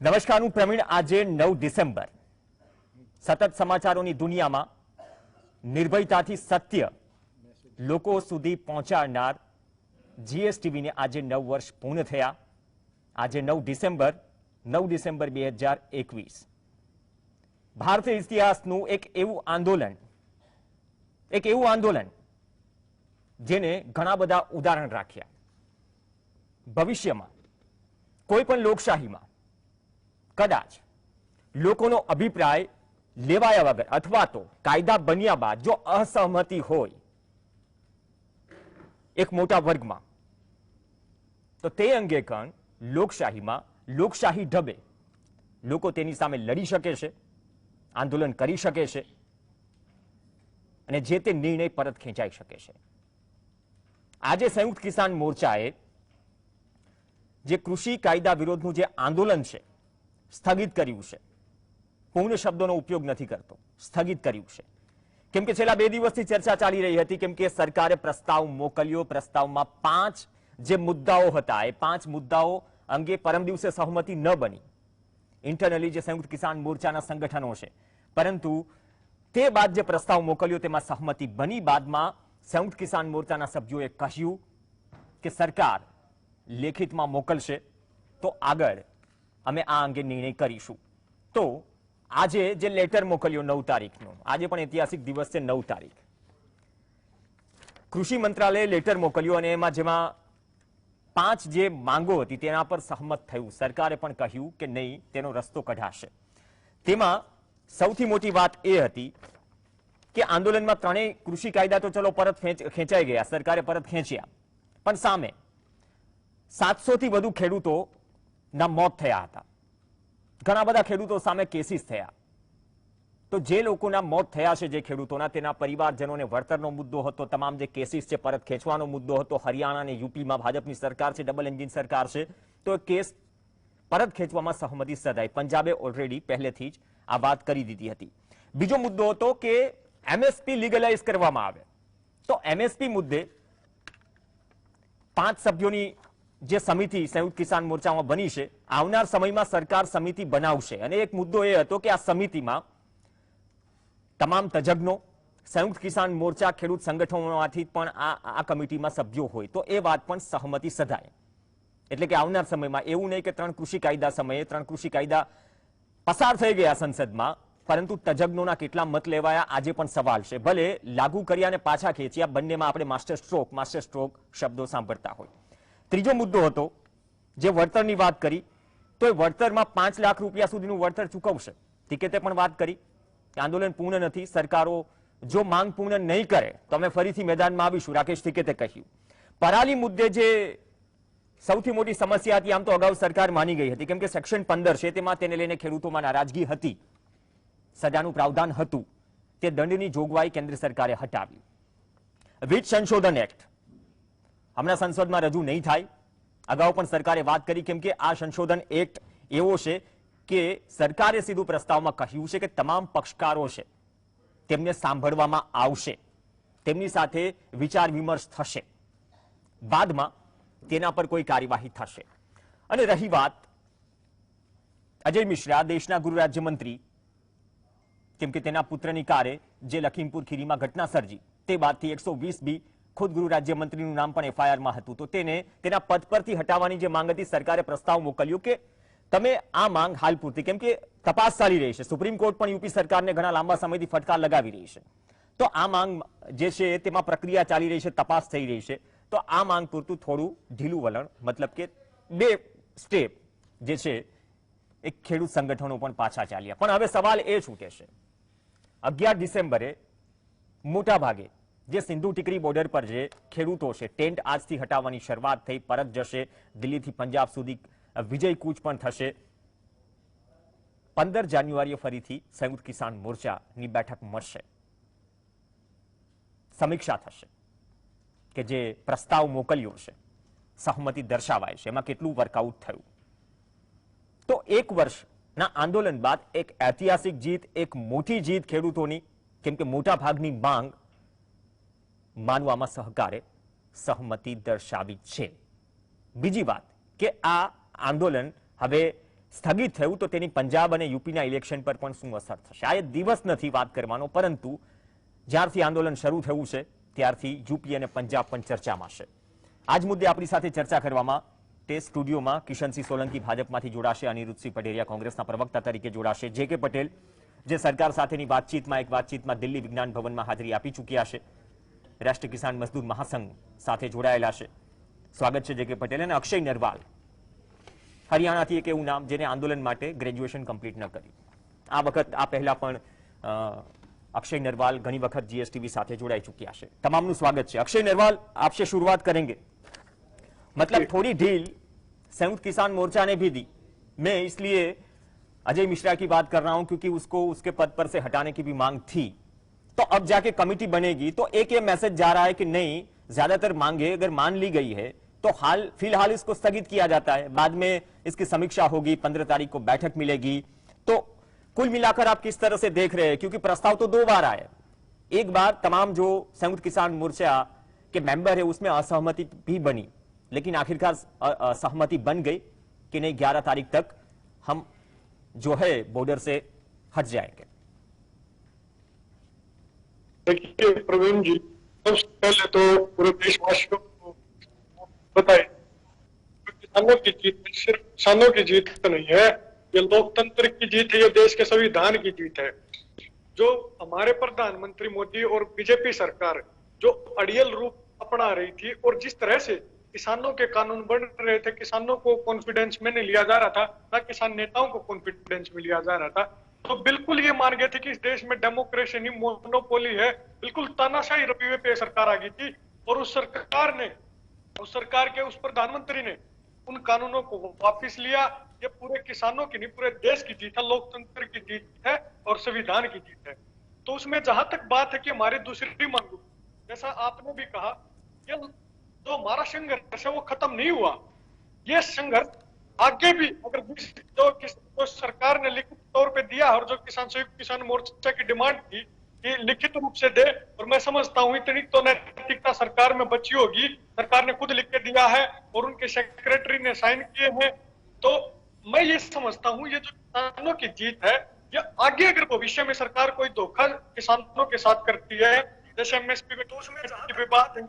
નમસ્કાર, હું પ્રવીણ. આજે 9 ડિસેમ્બર સતત સમાચારોની દુનિયામાં નિર્ભયતાથી સત્ય લોકો સુધી પહોંચાડનાર જીએસટીવીને આજે 9 વર્ષ પૂર્ણ થયા. આજે 9 ડિસેમ્બર 2021 ભારતીય ઇતિહાસનું એક એવું આંદોલન જેને ઘણા બધા ઉદાહરણ રાખ્યા. ભવિષ્યમાં કોઈ પણ લોકશાહીમાં કદાચ લોકોનો અભિપ્રાય લેવાયા વગર અથવા તો કાયદા બન્યા બાદ જો અસહમતિ હોય એક મોટા વર્ગમાં, તો તે અંગે પણ લોકશાહીમાં લોકશાહી ઢબે લોકો તેની સામે લડી શકે છે, આંદોલન કરી શકે છે અને જે તે નિર્ણય પરત ખેંચાઈ શકે છે. આજે સંયુક્ત કિસાન મોરચાએ જે કૃષિ કાયદા વિરોધનું જે આંદોલન છે સ્થગિત કર્યું છે. પૂર્ણ શબ્દોનો ઉપયોગ નથી કરતો, સ્થગિત કર્યું છે. કેમ કે છેલ્લા 2 દિવસથી ચર્ચા ચાલી રહી હતી. કેમ કે સરકારે પ્રસ્તાવ મોકલ્યો. પ્રસ્તાવમાં 5 જે મુદ્દાઓ હતા એ 5 મુદ્દાઓ અંગે પરમ દિવસે સહમતિ ન બની ઇન્ટરનલી જે સંયુક્ત કિસાન મોરચાના સંગઠનો છે. પરંતુ તે બાદ જે પ્રસ્તાવ મોકલ્યો તેમાં સહમતિ બની. બાદમાં સંયુક્ત કિસાન મોરચાના સભ્યોએ કહ્યું કે સરકાર લેખિતમાં મોકલશે તો આગળ અમે આ અંગે નિર્ણય કરીશું. તો આજે જે લેટર મોકલ્યો 9 તારીખનો, આજે પણ ઐતિહાસિક દિવસ છે 9 તારીખ, કૃષિ મંત્રાલયે લેટર મોકલ્યો અને એમાં જેમાં 5 જે માંગો હતી તેના પર સહમત થયું. સરકારે પણ કહ્યું કે નહીં, તેનો રસ્તો કઢાશે. તેમાં સૌથી મોટી વાત એ હતી કે આંદોલનમાં 3 કૃષિ કાયદા તો ચલો પરત ખેંચાઈ ગયા, સરકારે પરત ખેંચ્યા, પણ સામે 700 થી વધુ ખેડૂતોના મોત થયા હતા. ઘણા બધા ખેડૂતો સામે કેસીસ થયા. તો જે લોકોના મોત થયા છે, જે ખેડૂતોના, તેના પરિવારજનોને વળતરનો મુદ્દો હતો. તમામ જે કેસીસ છે પરત ખેંચવાનો મુદ્દો હતો. હરિયાણા અને યુપીમાં ભાજપની સરકાર છે, ડબલ એન્જિન સરકાર છે, તો કેસ પરત ખેંચવામાં સહમતિ સધાઈ. પંજાબે ઓલરેડી પહેલેથી જ આ વાત કરી દીધી હતી. બીજો મુદ્દો હતો કે એમએસપી લીગલાઇઝ કરવામાં આવે. તો એમએસપી મુદ્દે 5 સભ્યોની જે સમિતિ સંયુક્ત કિસાન મોરચામાં બની છે, આવનાર સમયમાં સરકાર સમિતિ બનાવશે. અને એક મુદ્દો એ હતો કે આ સમિતિમાં તમામ તજજ્ઞો, સંયુક્ત કિસાન મોરચા ખેડૂત સંગઠનોમાંથી પણ આ કમિટીમાં સભ્યો હોય. તો એ વાત પણ સહમતિ સધાય. એટલે કે આવનાર સમયમાં એવું નહીં કે 3 કૃષિ કાયદા સમયે 3 કૃષિ કાયદા પસાર થઈ ગયા સંસદમાં, પરંતુ તજજ્ઞોના કેટલા મત લેવાયા આજે પણ સવાલ છે. ભલે લાગુ કર્યા અને પાછા ખેંચ્યા, બંનેમાં આપણે માસ્ટર સ્ટ્રોક શબ્દો સાંભળતા હોય. ત્રીજો મુદ્દો હતો જે વળતરની વાત કરી, તો એ વળતરમાં 5 લાખ રૂપિયા સુધીનું વળતર ચૂકવશે. ટિકિટે પણ વાત કરી કે આંદોલન પૂર્ણ નથી, સરકારો જો માંગ પૂર્ણ નહીં કરે તો અમે ફરીથી મેદાનમાં આવીશું, રાકેશ ટિકિટે કહ્યું. પરાલી મુદ્દે જે સૌથી મોટી સમસ્યા હતી, આમ તો અગાઉ સરકાર માની ગઈ હતી, કેમ કે સેક્શન 15 છે તેમાં તેને લઈને ખેડૂતોમાં નારાજગી હતી, સજાનું પ્રાવધાન હતું. તે દંડની જોગવાઈ કેન્દ્ર સરકારે હટાવી. વીજ સંશોધન એક્ટ હમણાં સંસદમાં રજૂ નહીં થાય. અગાઉ પણ સરકારે વાત કરી, કેમ કે આ સંશોધન એક્ટ એવો છે કે સરકારે સીધું પ્રસ્તાવમાં કહ્યું છે કે તમામ પક્ષકારો છે તેમને સાંભળવામાં આવશે, તેમની સાથે વિચાર વિમર્શ થશે, બાદમાં તેના પર કોઈ કાર્યવાહી થશે. અને રહી વાત અજય મિશ્રા, દેશના ગૃહ રાજ્યમંત્રી, કેમ કે તેના પુત્રની કારે જે લખીમપુર ખીરીમાં ઘટના સર્જી, તે બાદથી 120B ખુદ ગૃહ રાજ્યમંત્રીનું નામ પણ એફઆઈઆરમાં હતું. તો તેને તેના પદ પરથી હટાવવાની જે માંગ હતી, સરકારે પ્રસ્તાવ મોકલ્યો કે તમે આ માંગ હાલ પૂરતી, કેમ કે તપાસ ચાલી રહી છે, સુપ્રીમ કોર્ટ પણ યુપી સરકારને ઘણા લાંબા સમયથી ફટકાર લગાવી રહી છે. તો આ માંગ જે છે તેમાં પ્રક્રિયા ચાલી રહી છે, તપાસ થઈ રહી છે. તો આ માંગ પૂરતું થોડું ઢીલું વલણ, મતલબ કે 2 સ્ટેપ જે છે એક ખેડૂત સંગઠનો પણ પાછા ચાલ્યા. પણ હવે સવાલ એ છૂટે છે, 11 ડિસેમ્બરે મોટા ભાગે જે સિંધુ ટીકરી બોર્ડર પર જે ખેડૂતો છે, ટેન્ટ આજથી હટાવવાની શરૂઆત થઈ, પરત જશે. દિલ્હીથી પંજાબ સુધી વિજય કૂચ પણ થશે. 15 જાન્યુઆરીએ ફરીથી સંયુક્ત કિસાન મોરચાની બેઠક મળશે, સમીક્ષા થશે કે જે પ્રસ્તાવ મોકલ્યો છે, સહમતિ દર્શાવાય છે, એમાં કેટલું વર્કઆઉટ થયું. તો 1 વર્ષના આંદોલન બાદ એક ઐતિહાસિક જીત, એક મોટી જીત ખેડૂતોની, કેમ કે મોટા ભાગની માંગ માનવામાં સહકારે સહમતિ દર્શાવી છે. બીજી વાત કે આ આંદોલન હવે સ્થગિત થયું તો તેની પંજાબ અને યુપીના ઇલેક્શન પર પણ શું અસર થશે? આ એક દિવસ નથી વાત કરવાનો, પરંતુ જ્યારથી આંદોલન શરૂ થયું છે ત્યારથી યુપી અને પંજાબ પણ ચર્ચામાં છે. આજ મુદ્દે આપણી સાથે ચર્ચા કરવામાં તે સ્ટુડિયોમાં કિશનસિંહ સોલંકી ભાજપમાંથી જોડાશે, અનિરુદ્ધસિંહ પટેલિયા કોંગ્રેસના પ્રવક્તા તરીકે જોડાશે, જે.કે. પટેલ જે સરકાર સાથેની વાતચીતમાં દિલ્હી વિજ્ઞાન ભવનમાં હાજરી આપી ચૂક્યા છે, રાષ્ટ્રીય કિસાન મજદૂર મહાસંઘ સાથે જોડાયેલા છે. સ્વાગત છે જે.કે. પટેલ. અને અક્ષય નરવાલ, હરિયાણાથી એક એવું નામ જેને આંદોલન માટે ગ્રેજ્યુએશન કમ્પ્લીટ ન કર્યું. આ વખત આ પહેલા પણ अक्षय नरवाल घनी वक्त जीएसटीवी साथ जुड़ाई चुकिया है. तमामનું स्वागत है. अक्षय नरवाल, आपसे शुरुआत करेंगे. मतलब थोड़ी ढील संयुक्त किसान मोर्चा ने भी दी. मैं इसलिए अजय मिश्रा की बात कर रहा हूं क्योंकि उसको उसके पद पर से हटाने की भी मांग थी. तो अब जाके कमेटी बनेगी तो एक ये मैसेज जा रहा है कि नहीं, ज्यादातर मांगे अगर मान ली गई है तो फिलहाल इसको स्थगित किया जाता है, बाद में इसकी समीक्षा होगी, 15 तारीख को बैठक मिलेगी. तो कुल मिलाकर आप किस तरह से देख रहे हैं? क्योंकि प्रस्ताव तो 2 बार आए. एक बार तमाम जो संयुक्त किसान मोर्चा के मेंबर है उसमें असहमति भी बनी, लेकिन आखिरकार सहमति बन गई कि नहीं, 11 तारीख तक हम जो है बॉर्डर से हट जाएंगे. देखिए प्रवीण जी, सबसे पहले तो पूरे देशवासियों को बताएं, किसानों की जीत सिर्फ किसानों की जीत तो नहीं है, ये लोकतंत्र की जीत है, ये देश के संविधान की जीत है. जो हमारे प्रधानमंत्री मोदी और बीजेपी सरकार जो अड़ियल रूप अपना रही थी और जिस तरह से किसानों के कानून बन रहे थे, किसानों को कॉन्फिडेंस में नहीं लिया जा रहा था, ना किसान नेताओं को कॉन्फिडेंस में लिया जा रहा था, तो बिल्कुल ये मान गए थे कि इस देश में डेमोक्रेसी नहीं, मोनोपोली है. बिल्कुल तानाशाही रवैये पे सरकार आ गई थी और उस सरकार के उस प्रधानमंत्री ने उन कानूनों को वापस लिया. ये पूरे किसानों की नहीं, पूरे देश की जीत है, लोकतंत्र की जीत है और संविधान की जीत है. तो उसमें जहां तक बात है कि हमारी दूसरी मांग, जैसा आपने भी कहा, ये जो हमारा संघर्ष है वो खत्म नहीं हुआ. ये संघर्ष आगे भी अगर जो सरकार ने लिखित तौर पे दिया और जो संयुक्त किसान मोर्चा की डिमांड थी कि लिखित रूप से दे, और मैं समझता हूं इतनी तो नैतिकता सरकार में बची होगी, सरकार ने खुद लिख के दिया है और उनके सेक्रेटरी ने साइन किए हैं. तो मैं ये समझता हूं ये जो किसानों की जीत है, ये आगे अगर भविष्य में सरकार कोई धोखा किसानों के साथ करती है, जैसे एमएसपी में, तो उसमें की बात है,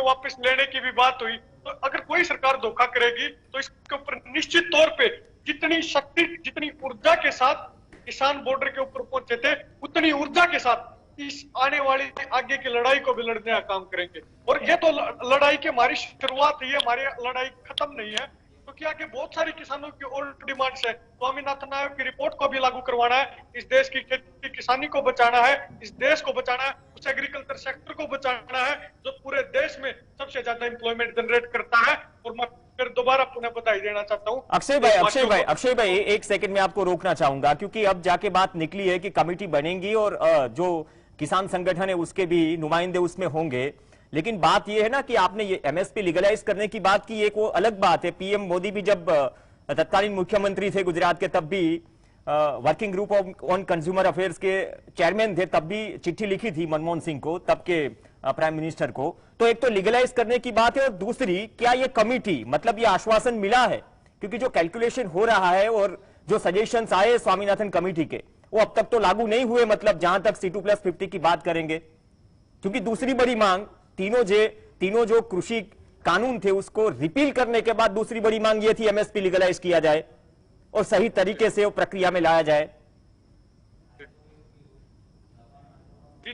वापस लेने की भी बात हुई, तो अगर कोई सरकार धोखा करेगी तो इसके ऊपर निश्चित तौर पे जितनी शक्ति, जितनी ऊर्जा के साथ किसान बॉर्डर के ऊपर पहुंचे थे, उतनी ऊर्जा के साथ इस आने वाली आगे की लड़ाई को भी लड़ने का काम करेंगे. और ये तो लड़ाई की हमारी शुरुआत है, हमारी लड़ाई खत्म नहीं है, क्योंकि आगे बहुत सारी किसानों की और डिमांड्स है. स्वामीनाथन आयोग की रिपोर्ट को भी लागू करवाना है, इस देश की खेती किसानी को बचाना है, इस देश को बचाना है, उस एग्रीकल्चर सेक्टर को बचाना है जो पूरे देश में सबसे ज्यादा एम्प्लॉयमेंट जनरेट करता है. और मैं फिर दोबारा पुनः बधाई देना चाहता हूं. अक्षय भाई, एक सेकंड में आपको रोकना चाहूंगा, क्योंकि अब जाके बात निकली है कि कमेटी बनेगी और जो किसान संगठन है उसके भी नुमाइंदे उसमें होंगे. लेकिन बात यह है ना कि आपने ये एमएसपी लीगलाइज करने की बात की, एक वो अलग बात है. पीएम मोदी भी जब तत्कालीन मुख्यमंत्री थे गुजरात के, तब भी working group on consumer affairs के चेयरमैन थे, तब भी चिट्ठी लिखी थी मनमोहन सिंह को, तब के प्राइम मिनिस्टर को. तो एक तो लीगलाइज करने की बात है, और दूसरी, क्या ये कमिटी, मतलब ये आश्वासन मिला है? क्योंकि जो कैलकुलेशन हो रहा है और जो सजेशंस आए स्वामीनाथन कमेटी के, वो अब तक तो लागू नहीं हुए, मतलब जहां तक C2+50 की बात करेंगे. क्योंकि दूसरी बड़ी मांग, तीनों जो कृषि कानून थे उसको रिपील करने के बाद दूसरी बड़ी मांग ये थी एमएसपी लीगलाइज किया जाए और सही तरीके से वो प्रक्रिया में लाया जाए.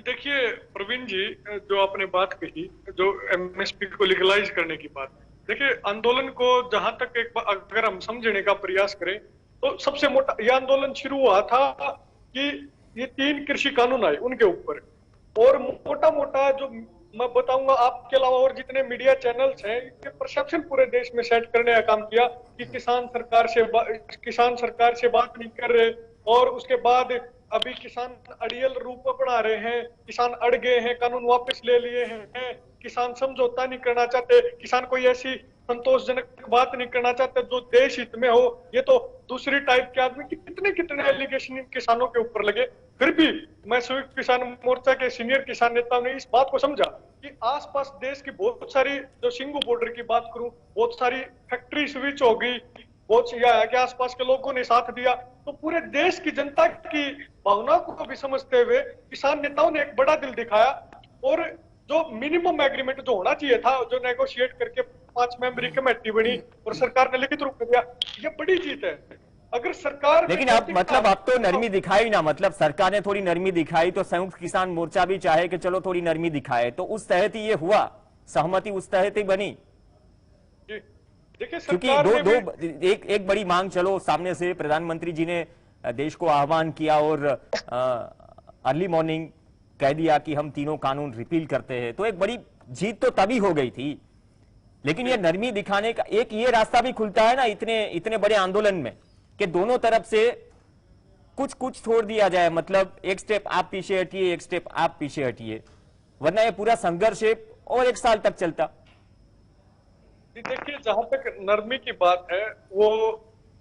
देखिए प्रवीण जी, जो आपने बात कही, जो एमएसपी को लीगलाइज करने की बात, देखिए आंदोलन को जहां तक एक बार अगर हम समझने का प्रयास करें तो सबसे मोटा यह आंदोलन शुरू हुआ था कि ये 3 कृषि कानून आए उनके ऊपर, और मोटा जो मैं बताऊंगा आपके अलावा और जितने मीडिया चैनल्स हैं, ये परसेप्शन पूरे देश में सेट करने का काम किया कि किसान सरकार से बात नहीं कर रहे, और उसके बाद अभी किसान अड़ियल रूप अपना रहे हैं, किसान अड़ गए हैं, कानून वापस ले लिए हैं, किसान समझौता नहीं करना चाहते, किसान कोई ऐसी संतोषजनक बात नहीं करना चाहते जो देश हित में हो. ये तो दूसरी टाइप के आदमी कितने एलिगेशन किसानों के ऊपर लगे. फिर भी मैं संयुक्त किसान मोर्चा के सीनियर किसान नेताओं ने इस बात को समझा कि आसपास देश की बहुत सारी, जो सिंगू बॉर्डर की बात करूं, बहुत सारी फैक्ट्री स्विच हो गई, बहुत यहाँ के आसपास के लोगों ने साथ दिया, तो पूरे देश की जनता की भावनाओं को भी समझते हुए किसान नेताओं ने एक बड़ा दिल दिखाया और जो मिनिमम एग्रीमेंट जो होना चाहिए था, जो नेगोशिएट करके 5 मेंबरी कमेटी बनी और सरकार ने लिखित रूप में दिया, ये बड़ी जीत है। अगर सरकार लेकिन अब तो नरमी दिखाई ना, मतलब सरकार ने थोड़ी नरमी दिखाई तो संयुक्त किसान मोर्चा भी चाहे कि चलो थोड़ी नरमी दिखाए, तो उस तहत ही ये हुआ, सहमति उस तहत ही बनी। देखिए क्योंकि एक बड़ी मांग, चलो सामने से प्रधानमंत्री जी ने देश को आह्वान किया और अर्ली मॉर्निंग कह दिया कि हम तीनों कानून रिपील करते हैं, तो एक बड़ी जीत तो तभी हो गई थी। लेकिन ये नरमी दिखाने का एक ये रास्ता भी खुलता है ना इतने बड़े आंदोलन में, कि दोनों तरफ से कुछ छोड़ दिया जाए, मतलब एक स्टेप आप पीछे हटिए, एक स्टेप आप पीछे हटिए, वरना ये पूरा संघर्ष और 1 साल तक चलता। देखिए, जहां तक नरमी की बात है, वो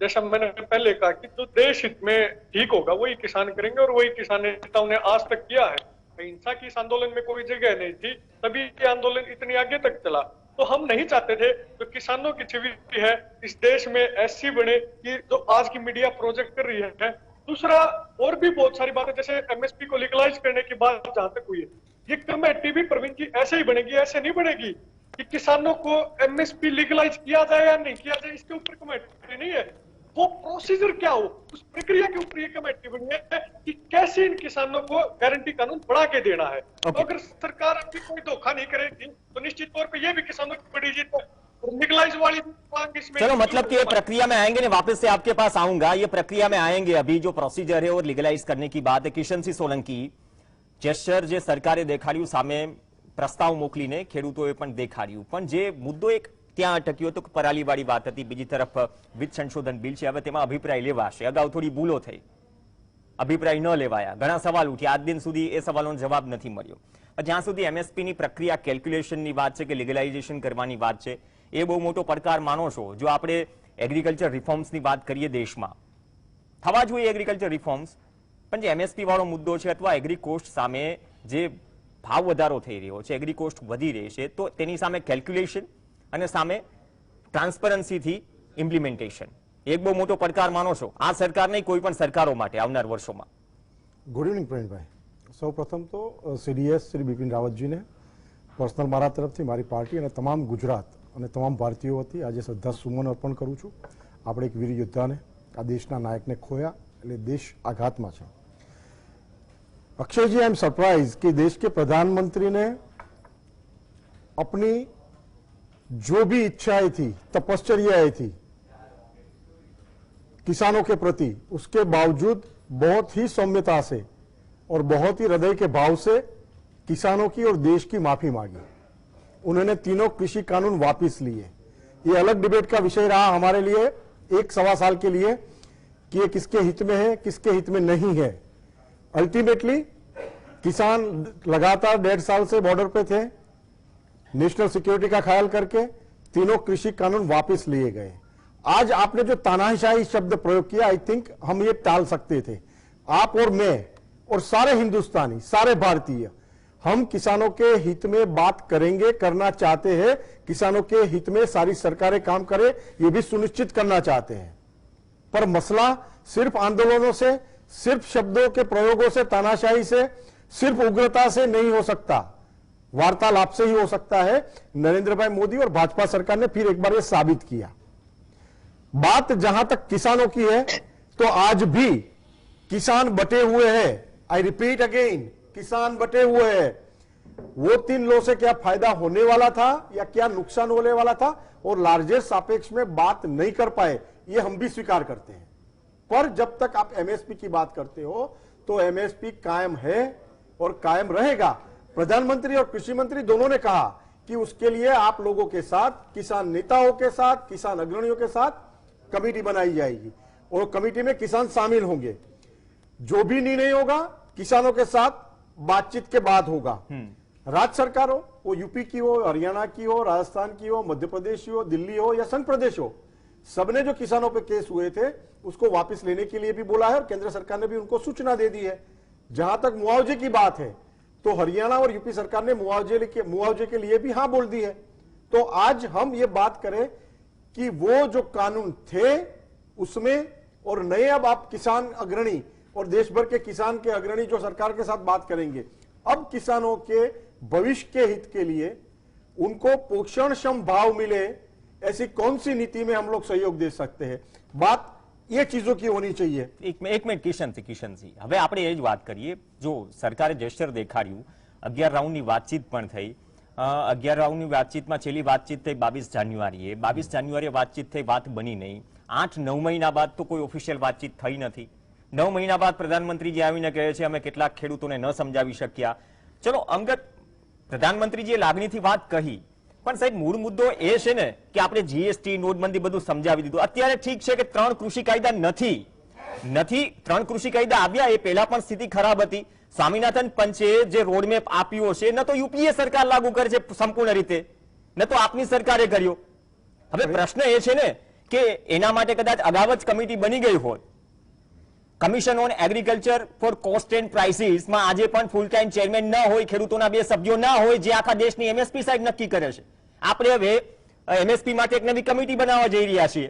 जैसा मैंने पहले कहा कि जो देश हित में ठीक होगा वही किसान करेंगे, और वही किसान नेताओं ने आज तक किया है। हिंसा की इस आंदोलन में कोई जगह नहीं थी, तभी ये आंदोलन इतनी आगे तक चला। तो हम नहीं चाहते थे तो किसानों की छवि है इस देश में ऐसी बने कि जो आज की मीडिया प्रोजेक्ट कर रही है। दूसरा, और भी बहुत सारी बातें, जैसे एमएसपी को लीगलाइज करने की बात जहां तक हुई है, ये कमेटी भी प्रवीण जी ऐसे ही बनेगी, ऐसे नहीं बनेगी कि किसानों को एमएसपी लीगलाइज किया जाए या नहीं किया जाए, इसके ऊपर कमेटी नहीं है। वो प्रोसीजर क्या हो, उस प्रक्रिया के ऊपर ये कमेटी बनी है कि कैसे इन किसानों को गारंटी कानून बढ़ा के देना है। तो अगर सरकार अभी कोई धोखा नहीं करेगी तो निश्चित तौर पे ये भी किसानों की बड़ी जीत है। लीगलाइज वाली मांग इसमें, चलो मतलब कि ये प्रक्रिया में आएंगे, ना वापस से आपके पास आऊंगा, ये प्रक्रिया में आएंगे। अभी जो प्रोसीजर है और लीगलाइज करने की बात है, किशन सिंह सोलंकी જેસ્ચર જે સરકારે દેખાડ્યું, સામે પ્રસ્તાવ મોકલીને ખેડૂતોએ પણ દેખાડ્યું, પણ જે મુદ્દો એક ત્યાં અટક્યો હતો કે પરાલીવાળી વાત હતી, બીજી તરફ વિત્ત સંશોધન બિલ છે, હવે તેમાં અભિપ્રાય લેવાશે। અગાઉ થોડી ભૂલો થઈ, અભિપ્રાય ન લેવાયા, ઘણા સવાલ ઉઠ્યા, આજ દિન સુધી એ સવાલોનો જવાબ નથી મળ્યો। જ્યાં સુધી એમએસપીની પ્રક્રિયા કેલ્ક્યુલેશનની વાત છે કે લીગલાઇઝેશન કરવાની વાત છે, એ બહુ મોટો પડકાર માનો છો। જો આપણે એગ્રીકલ્ચર રિફોર્મ્સની વાત કરીએ, દેશમાં થવા જોઈએ એગ્રીકલ્ચર રિફોર્મ્સ, પણ જે એમએસપી વાળો મુદ્દો છે અથવા એગ્રી કોસ્ટ સામે જે ભાવ વધારો થઈ રહ્યો છે, એગ્રી કોસ્ટ વધી રહી છે, તો તેની સામે કેલ્ક્યુલેશન અને સામે ટ્રાન્સપરન્સીથી ઇમ્પ્લિમેન્ટેશન એક બહુ મોટો પડકાર માનો છો આ સરકાર નહીં, કોઈ પણ સરકારો માટે આવનાર વર્ષોમાં? ગુડ ઇવનિંગ પ્રવીણભાઈ, સૌ પ્રથમ તો સીડીએસ શ્રી બિપિન રાવતજીને પર્સનલ મારા તરફથી, મારી પાર્ટી અને તમામ ગુજરાત અને તમામ ભારતીયો વતી આજે શ્રદ્ધા સુમન અર્પણ કરું છું। આપણે એક વીર યોદ્ધાને, આ દેશના નાયકને ખોયા એટલે દેશ આઘાતમાં છે। अक्षय जी, आई एम सरप्राइज कि देश के प्रधानमंत्री ने अपनी जो भी इच्छाएं थी, तपश्चर्याएं थी किसानों के प्रति, उसके बावजूद बहुत ही सौम्यता से और बहुत ही हृदय के भाव से किसानों की और देश की माफी मांगी। उन्होंने तीनों कृषि कानून वापस लिए। ये अलग डिबेट का विषय रहा हमारे लिए 1-1.25 साल के लिए कि ये किसके हित में है, किसके हित में नहीं है। अल्टीमेटली किसान लगातार 1.5 साल से बॉर्डर पे थे, नेशनल सिक्योरिटी का ख्याल करके तीनों कृषि कानून वापस लिए गए। आज आपने जो तानाशाही शब्द प्रयोग किया, आई थिंक हम ये टाल सकते थे। आप और मैं और सारे हिंदुस्तानी, सारे भारतीय, हम किसानों के हित में बात करेंगे, करना चाहते हैं। किसानों के हित में सारी सरकारें काम करें, ये भी सुनिश्चित करना चाहते हैं। पर मसला सिर्फ आंदोलनों से, सिर्फ शब्दों के प्रयोगों से, तानाशाही से, सिर्फ उग्रता से नहीं हो सकता, वार्तालाप से ही हो सकता है। नरेंद्र भाई मोदी और भाजपा सरकार ने फिर एक बार यह साबित किया। बात जहां तक किसानों की है, तो आज भी किसान बटे हुए हैं। आई रिपीट अगेन, किसान बटे हुए हैं। वो 3 लॉ से क्या फायदा होने वाला था या क्या नुकसान होने वाला था, और लार्जेस्ट सापेक्ष में बात नहीं कर पाए, ये हम भी स्वीकार करते हैं। पर जब तक आप एमएसपी की बात करते हो तो एमएसपी कायम है और कायम रहेगा। प्रधानमंत्री और कृषि मंत्री दोनों ने कहा कि उसके लिए आप लोगों के साथ, किसान नेताओं के साथ, किसान अग्रणियों के साथ कमेटी बनाई जाएगी और कमेटी में किसान शामिल होंगे। जो भी निर्णय होगा किसानों के साथ बातचीत के बाद होगा। राज्य सरकार हो, वो यूपी की हो, हरियाणा की हो, राजस्थान की हो, मध्य प्रदेश की हो, दिल्ली हो या संघ प्रदेश हो, सबने जो किसानों पे केस हुए थे उसको वापस लेने के लिए भी बोला है और केंद्र सरकार ने भी उनको सूचना दे दी है। जहां तक मुआवजे की बात है, तो हरियाणा और यूपी सरकार ने मुआवजे के लिए भी हां बोल दी है। तो आज हम ये बात करें कि वो जो कानून थे उसमें और नए अब आप किसान अग्रणी और देश भर के किसान के अग्रणी जो सरकार के साथ बात करेंगे, अब किसानों के भविष्य के हित के लिए उनको पोषणक्षम भाव मिले, ऐसी कौन सी नीति में हम लोग सहयोग दे सकते हैं? बात ये चीजों की होनी चाहिए। એક મિનિટ કિશનસિંહ, હવે આપણે એ જ વાત કરીએ. જો સરકારે જેસ્ચર દેખાડ્યું, 11 રાઉન્ડની વાતચીત પણ થઈ. 11 રાઉન્ડની વાતચીતમાં છેલ્લી વાતચીત થઈ 22 જાન્યુઆરીએ. 22 જાન્યુઆરીએ વાતચીત થઈ, વાત બની નહીં. 8-9 મહિના બાદ તો કોઈ ઓફિશિયલ વાતચીત થઈ નથી. 9 મહિના બાદ પ્રધાનમંત્રીજી આવીને કહે છે અમે કેટલાક ખેડૂતોને ન સમજાવી શક્યા. ચલો, અંગત પ્રધાનમંત્રીજીએ લાગણીથી વાત કહી, પણ સાહેબ મૂળ મુદ્દો એ છે ને કે આપણે જીએસટી, નોટબંધી બધું સમજાવી દીધું. અત્યારે ઠીક છે કે 3 કૃષિ કાયદા નથી. 3 કૃષિ કાયદા આવ્યા એ પહેલા પણ સ્થિતિ ખરાબ હતી. સ્વામિનાથન પંચે જે રોડમેપ આપ્યો છે, ન તો યુપીએ સરકાર લાગુ કરે છે સંપૂર્ણ રીતે, ન તો આપની સરકારે કર્યો. હવે પ્રશ્ન એ છે ને કે એના માટે કદાચ અગાઉ જ કમિટી બની ગઈ હોત. Commission on agriculture for cost and prices માં આજે પણ ફૂલ ટાઈમ ચેરમેન ન હોય, ખેડૂતોના 2 સભ્યો ના હોય, જે આખા દેશની એમએસપી સાહેબ નક્કી કરે છે. આપણે હવે એમએસપી માટે એક નવી કમિટી બનાવવા જઈ રહ્યા છીએ.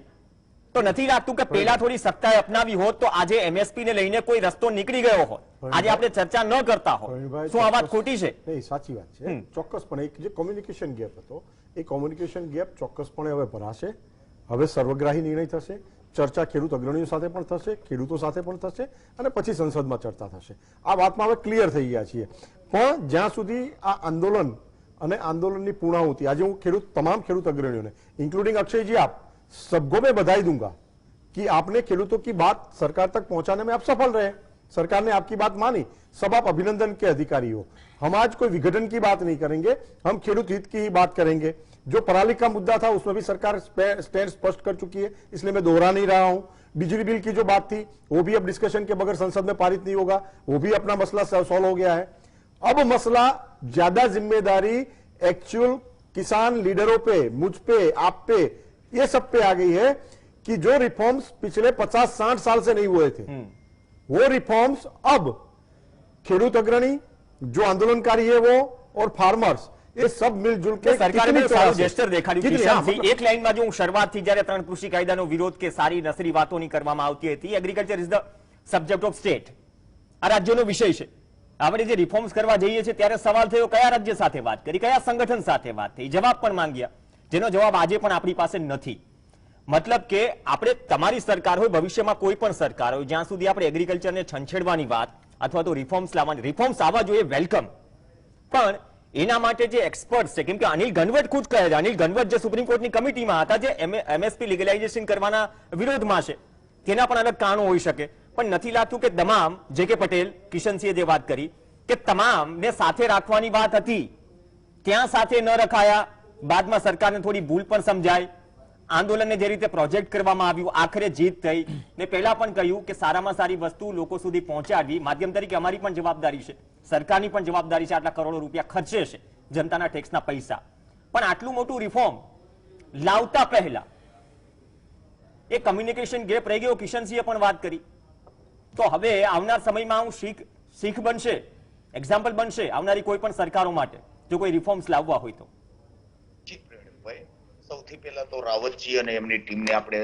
તો નથી લાગતું કે પહેલા થોડી સત્તાએ અપનાવી હોત તો આજે એમએસપી ને લઈને કોઈ રસ્તો નીકળી ગયો હોત? આજે આપણે ચર્ચા ન કરતા હોત. શું આ વાત ખોટી છે? નહીં, સાચી વાત છે. ચોક્કસપણે એક જે કોમ્યુનિકેશન ગેપ હતો, એ કોમ્યુનિકેશન ગેપ ચોક્કસપણે હવે ભરાશે. હવે સર્વગ્રાહી નિર્ણય થશે. ચર્ચા ખેડૂત અગ્રણીઓ સાથે પણ થશે, ખેડૂતો સાથે પણ થશે, અને પછી સંસદમાં ચર્ચા થશે. આ વાતમાં હવે ક્લિયર થઈ ગયા છીએ. પણ જ્યાં સુધી આ આંદોલન અને આંદોલનની પૂર્ણાહુતિ, આજે હું તમામ ખેડૂત अग्रणियों इंक्लूडिंग अक्षय जी, आप सबको मैं बधाई दूंगा कि आपने खेडूतों की बात सरकार तक पहुंचाने में आप सफल रहे. सरकार ने आपकी बात मानी, सब आप अभिनंदन के अधिकारी हो. हम आज कोई विघटन की बात नहीं करेंगे, हम खेडूत हित की ही बात करेंगे. जो पराली का मुद्दा था उसमें भी सरकार स्टैंड स्पष्ट कर चुकी है, इसलिए मैं दोहरा नहीं रहा हूं. बिजली बिल की जो बात थी वो भी अब डिस्कशन के बगैर संसद में पारित नहीं होगा, वो भी अपना मसला सॉल्व हो गया है. अब मसला ज्यादा जिम्मेदारी एक्चुअल किसान लीडरों पे, मुझ पे, आप पे, ये सब पे आ गई है कि जो रिफॉर्म्स पिछले 50-60 साल से नहीं हुए थे, वो रिफॉर्म्स अब खेडूत अग्रणी, जो आंदोलनकारी है वो, और फार्मर्स, ये सब मिलजुल के સરકારે બહુ સારું જેસ્ચર દેખાડ્યું. કિશનસિંહ, એક લાઈનમાં જો હું શરૂઆતથી જ્યારે 3 કૃષિ કાયદાનો વિરોધ કે સારી નસરી વાતોની કરવામાં આવતી હતી, agriculture is the subject of state, આ રાજ્યનો વિષય છે. આપણે જે રિફોર્મ્સ કરવા જઈએ છીએ ત્યારે સવાલ થયો કયા રાજ્ય સાથે વાત કરી, કયા સંગઠન સાથે વાત થઈ, જવાબ પણ માંગ્યા, જેનો જવાબ આજે પણ આપણી પાસે નથી. મતલબ કે આપણે, તમારી સરકાર હોય, ભવિષ્યમાં કોઈ પણ સરકાર હોય, જ્યાં સુધી આપણે એગ્રીકલ્ચરને છંછેડવાની વાત અથવા તો રિફોર્મ્સ લાવવાની, રિફોર્મ્સ આવવા જોઈએ, વેલકમ, પણ એના માટે જે એક્સપર્ટ છે, કેમ કે અનિલ ઘનવટ ખુદ કહે છે, અનિલ ઘનવટ જે સુપ્રીમ કોર્ટની કમિટીમાં હતા, જે એમએસપી લીગલાઇઝેશન કરવાના વિરોધમાં છે, તેના પણ અલગ કારણો હોઈ શકે. પણ નથી લાગતું કે તમામ, જે કે પટેલ, કિશનસિંહે જે વાત કરી કે તમામને સાથે રાખવાની વાત હતી, ત્યાં સાથે ન રખાયા. બાદમાં સરકારને થોડી ભૂલ પણ સમજાય. આંદોલનને જે રીતે પ્રોજેક્ટ કરવામાં આવ્યું, આખરે જીત થઈ. મેં પહેલા પણ કહ્યું કે સારામાં સારી વસ્તુ લોકો સુધી પહોંચાડવી માધ્યમ તરીકે અમારી પણ જવાબદારી છે, સરકારની પણ જવાબદારી છે. આટલા કરોડો રૂપિયા ખર્ચે છે જનતાના ટેક્સના પૈસા, પણ આટલું મોટું રિફોર્મ લાવતા પહેલા એ કમ્યુનિકેશન ગેપ રહી ગયો. કિશનસિંહે પણ વાત કરી. તો હવે આવનાર સમયમાં હું શીખ બનશે, એક્ઝામ્પલ બનશે આવનારી કોઈ પણ સરકારો માટે જો કોઈ રિફોર્મ્સ લાવવા હોય તો. સૌથી પહેલા તો રાવતજી અને એમની ટીમને આપણે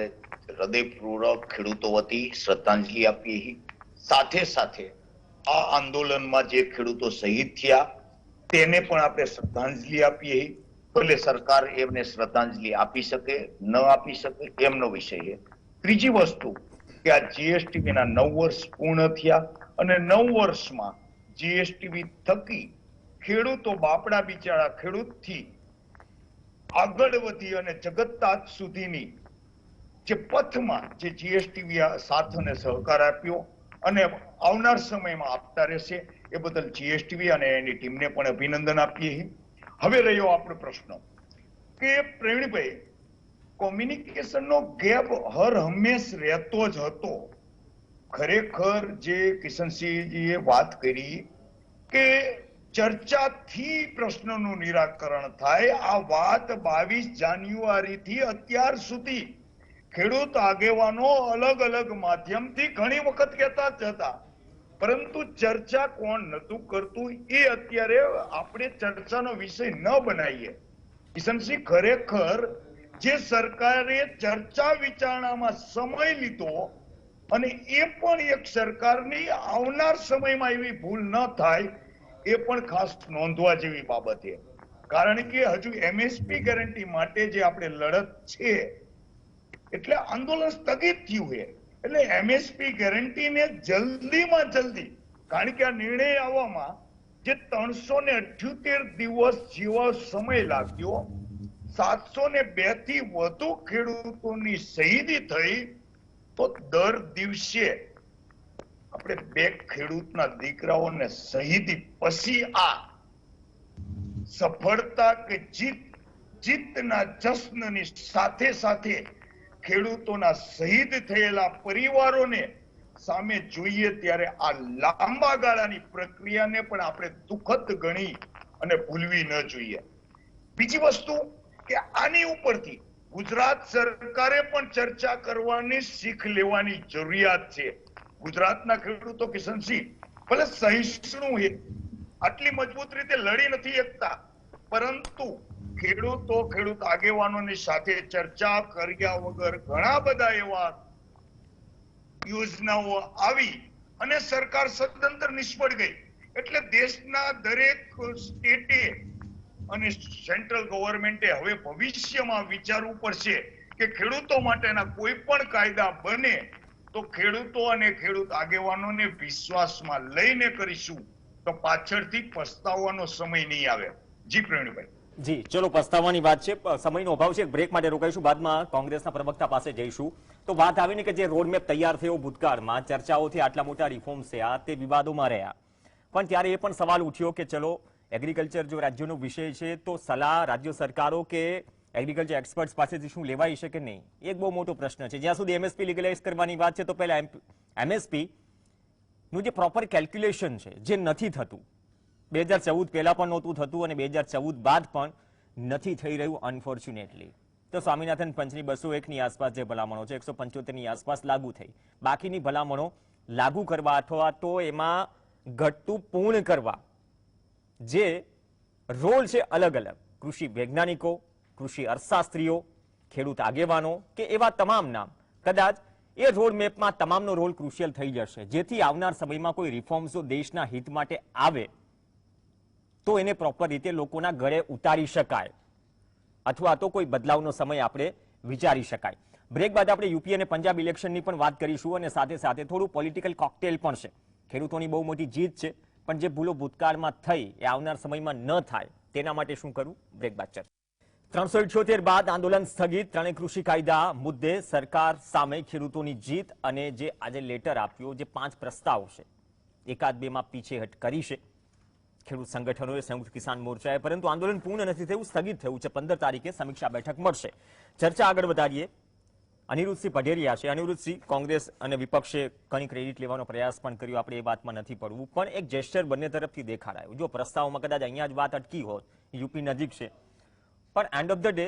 હૃદયપૂર્વક ખેડૂતો વતી શ્રદ્ધાંજલિ આપીએ. સાથે સાથે આ આંદોલનમાં જે ખેડૂતો શહીદ થયા તેને પણ આપણે શ્રદ્ધાંજલિ આપીએ. ભલે સરકાર એમને શ્રદ્ધાંજલિ આપી શકે, ન આપી શકે, એમનો વિષય છે. ત્રીજી વસ્તુ કે આ જીએસટીવી ના 9 વર્ષ પૂર્ણ થયા અને 9 વર્ષમાં જીએસટીવી થકી ખેડૂતો, બાપડા બિચારા ખેડૂતથી આગળ વધી અને જગતતાજ સુધીની જે પથમાં જે જીએસટીવી સાથ અને સહકાર આપ્યો અને આવનાર સમયમાં આપતા રહેશે, એ બદલ જીએસટીવી અને એની ટીમને પણ અભિનંદન આપીએ. હવે રહ્યો આપણો પ્રશ્ન કે પ્રવીણભાઈ, કોમ્યુનિકેશનનો ગેપ હર હંમેશ રહેતો જ હતો. ખરેખર જે કિશનસિંહજીએ વાત કરી કે ચર્ચાથી પ્રશ્નનું નિરાકરણ થાય, આ વાત 22 જાન્યુઆરી થી અત્યાર સુધી ખેડૂત આગેવાનો અલગ અલગ માધ્યમથી ઘણી વખત કહેતા જ હતા, પરંતુ ચર્ચા કોણ નતું કરતું એ અત્યારે આપણે ચર્ચાનો વિષય ન બનાવીએ. કિશનસિંહ, ખરેખર જે સરકારે ચર્ચા વિચારણામાં સમય લીધો અને એ પણ એક સરકારની આવનાર સમયમાં એવી ભૂલ ન થાય એ પણ ખાસ નોંધવા જેવી બાબત છે. કારણ કે હજુ એમએસપી ગેરંટી માટે જે આપણે લડત છે એટલે આંદોલન સ્થગિત થયું છે. એટલે એમએસપી ગેરંટીને જલ્દીમાં જલ્દી, કારણ કે આ નિર્ણય આવવામાં જે 378 દિવસ જેવો સમય લાગ્યો, 702 થી વધુ ખેડૂતોની શહીદી થઈ, તો દર દિવસે આપણે 2 ખેડૂતના દીકરાઓને શહીદી પછી આ સફળતા કે જીતના જશ્નની સાથે સાથે ખેડૂતોના શહીદ થયેલા પરિવારોને સામે જોઈએ ત્યારે આ લાંબા ગાળાની પ્રક્રિયાને પણ આપણે દુઃખદ ગણી અને ભૂલવી ન જોઈએ. બીજી વસ્તુ કે આની ઉપરથી ગુજરાત સરકારે પણ ચર્ચા કરવાની, શીખ લેવાની જરૂરિયાત છે. ગુજરાતના ખેડૂતો કિશનસિંહ ભલે સહિષ્ણુ છે, આટલી મજબૂત રીતે લડી નથી શકતા, પરંતુ ખેડૂત આગેવાનોની સાથે ચર્ચા કર્યા વગર ઘણા બધા એવા યોજનાઓ આવી અને સરકાર સદંતર નિષ્ફળ ગઈ. એટલે દેશના દરેક સ્ટેટે અને સેન્ટ્રલ ગવર્મેન્ટે હવે ભવિષ્યમાં વિચારવું પડશે કે ખેડૂતો માટેના કોઈ પણ કાયદા બને તો ખેડૂતો અને ખેડૂત આગેવાનોને વિશ્વાસમાં લઈને કરીશું, તો પાછળથી પસ્તાવાનો સમય નહીં આવે. જી પ્રવીણભાઈ. જી, ચલો, પસ્તાવાની વાત છે, સમયનો અભાવ છે, બ્રેક માટે રોકાઈશું, બાદમાં કોંગ્રેસના પ્રવક્તા પાસે જઈશું. તો વાત આવીને કે જે રોડમેપ તૈયાર થયો ભૂતકાળમાં, ચર્ચાઓથી આટલા મોટા રિફોર્મ્સ થયા, તે વિવાદોમાં રહ્યા, પણ ત્યારે એ પણ સવાલ ઉઠ્યો કે ચલો એગ્રીકલ્ચર જો રાજ્યનો વિષય છે તો સલાહ રાજ્ય સરકારો કે એગ્રીકલ્ચર એક્સપર્ટ્સ પાસેથી શું લેવાઈ છે કે નહીં, એક બહુ મોટો પ્રશ્ન છે. જ્યાં સુધી એમએસપી લીગલાઇઝ કરવાની વાત છે તો પહેલા એમએસપી નું જે પ્રોપર કેલ્ક્યુલેશન છે જે નથી થતું, 2014 પહેલા પણ નહોતું થતું અને 2014 બાદ પણ નથી થઈ રહ્યું અનફોર્ચ્યુનેટલી. તો સ્વામિનાથન પંચની 201 ની આસપાસ જે ભલામણો છે 175 ની આસપાસ લાગુ થઈ, બાકીની ભલામણો લાગુ કરવા અથવા તો એમાં ઘટતું પૂર્ણ કરવા જે રોલ છે અલગ અલગ, કૃષિ વૈજ્ઞાનિકો, કૃષિ અર્થશાસ્ત્રીઓ, ખેડૂત આગેવાનો કે એવા તમામ નામ, કદાચ એ રોડ મેપમાં તમામનો રોલ ક્રુશિયલ થઈ જશે, જેથી આવનાર સમયમાં કોઈ રિફોર્મ્સ જો દેશના હિત માટે આવે તો એને પ્રોપર રીતે લોકોના ગળે ઉતારી શકાય અથવા તો કોઈ બદલાવનો સમય આપણે વિચારી શકાય. બ્રેક બાદ આપણે યુપી અને પંજાબ ઇલેક્શનની પણ વાત કરીશું અને સાથે સાથે થોડું પોલિટિકલ કોકટેલ પણ છે. ખેડૂતોની બહુ મોટી જીત છે, પણ જે ભૂલો ભૂતકાળમાં થઈ એ આવનાર સમયમાં ન થાય તેના માટે શું કરવું, બ્રેક બાદ ચર્ચા. 378 બાદ આંદોલન સ્થગિત, ત્રણેય કૃષિ કાયદા મુદ્દે સરકાર સામે ખેડૂતોની જીત અને જે આજે લેટર આપ્યો, જે 5 પ્રસ્તાવ છે, એકાદ બેમાં પીછેહટ કરી છે ખેડૂત સંગઠનોએ, સંયુક્ત કિસાન મોરચાએ, પરંતુ આંદોલન પૂર્ણ નથી થયું, સ્થગિત થયું છે. 15 તારીખે સમીક્ષા બેઠક મળશે. ચર્ચા આગળ વધારીએ. અનિરુદ્ધસિંહ પઢેરિયા છે. અનિરુદ્ધસિંહ, કોંગ્રેસ અને વિપક્ષે ઘણી ક્રેડિટ લેવાનો પ્રયાસ પણ કર્યો, આપણે એ વાતમાં નથી પડવું, પણ એક જેસ્ચર બંને તરફથી દેખાડાયું. જો પ્રસ્તાવમાં કદાચ અહીંયા જ વાત અટકી હોત, યુપી નજીક છે, પણ એન્ડ ઓફ ધ ડે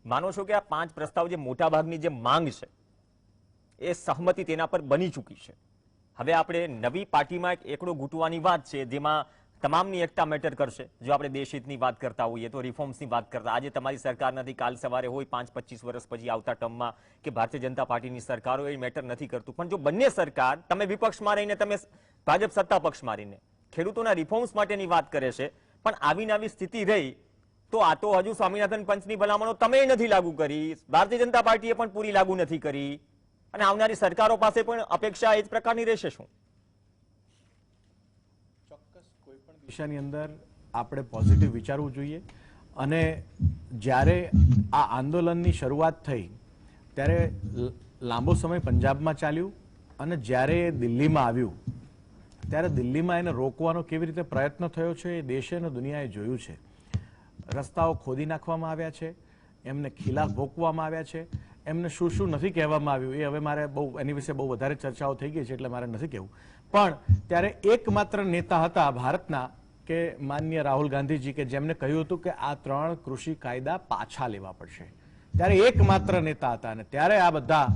માનો છો કે આ 5 પ્રસ્તાવ જે મોટાભાગની જે માંગ છે એ સહમતિ તેના પર બની ચૂકી છે. હવે આપણે નવી પાર્ટીમાં એક એકડો ઘૂંટવાની વાત છે, જેમાં તમામની એકતા મેટર કરશે. જો આપણે દેશહિતની વાત કરતા હોઈએ તો રિફોર્મ્સની વાત કરતા, આજે તમારી સરકાર નથી, કાલ સવારે હોય 5-25 વર્ષ પછી આવતા ટર્મમાં કે ભારતીય જનતા પાર્ટીની સરકાર હોય, એ મેટર નથી કરતું. પણ જો બંને સરકાર, તમે વિપક્ષમાં રહીને, તમે ભાજપ સત્તા પક્ષમાં રહીને ખેડૂતોના રિફોર્મ્સ માટેની વાત કરે છે, પણ આવીને આવી સ્થિતિ રહી તો આ તો હજુ સ્વામિનાથન પંચની ભલામણો તમે નથી લાગુ કરી, ભારતીય જનતા પાર્ટીએ પણ પૂરી લાગુ નથી કરી, અને આવનારી સરકારો પાસે પણ અપેક્ષા એ જ પ્રકારની રહેશે. શું ચોક્કસ કોઈ પણ દિશાની અંદર આપણે પોઝિટિવ વિચારવું જોઈએ. અને જ્યારે આ આંદોલનની શરૂઆત થઈ ત્યારે લાંબો સમય પંજાબમાં ચાલ્યું, અને જ્યારે દિલ્હીમાં આવ્યું ત્યારે દિલ્હીમાં એને રોકવાનો કેવી રીતે પ્રયત્ન થયો છે એ દેશે અને દુનિયાએ જોયું છે. રસ્તાઓ ખોદી નાખવામાં આવ્યા છે, એમને ખીલા ભોંકવામાં આવ્યા છે, એમને શું શું નથી કહેવામાં આવ્યું એ હવે મારે એની વિશે બહુ વધારે ચર્ચાઓ થઈ ગઈ છે એટલે મારે નથી કહેવું. પણ ત્યારે એકમાત્ર નેતા હતા ભારતના કે માનનીય રાહુલ ગાંધીજી, કે જેમને કહ્યું હતું કે આ 3 કૃષિ કાયદા પાછા લેવા પડશે. ત્યારે એકમાત્ર નેતા હતા, અને ત્યારે આ બધા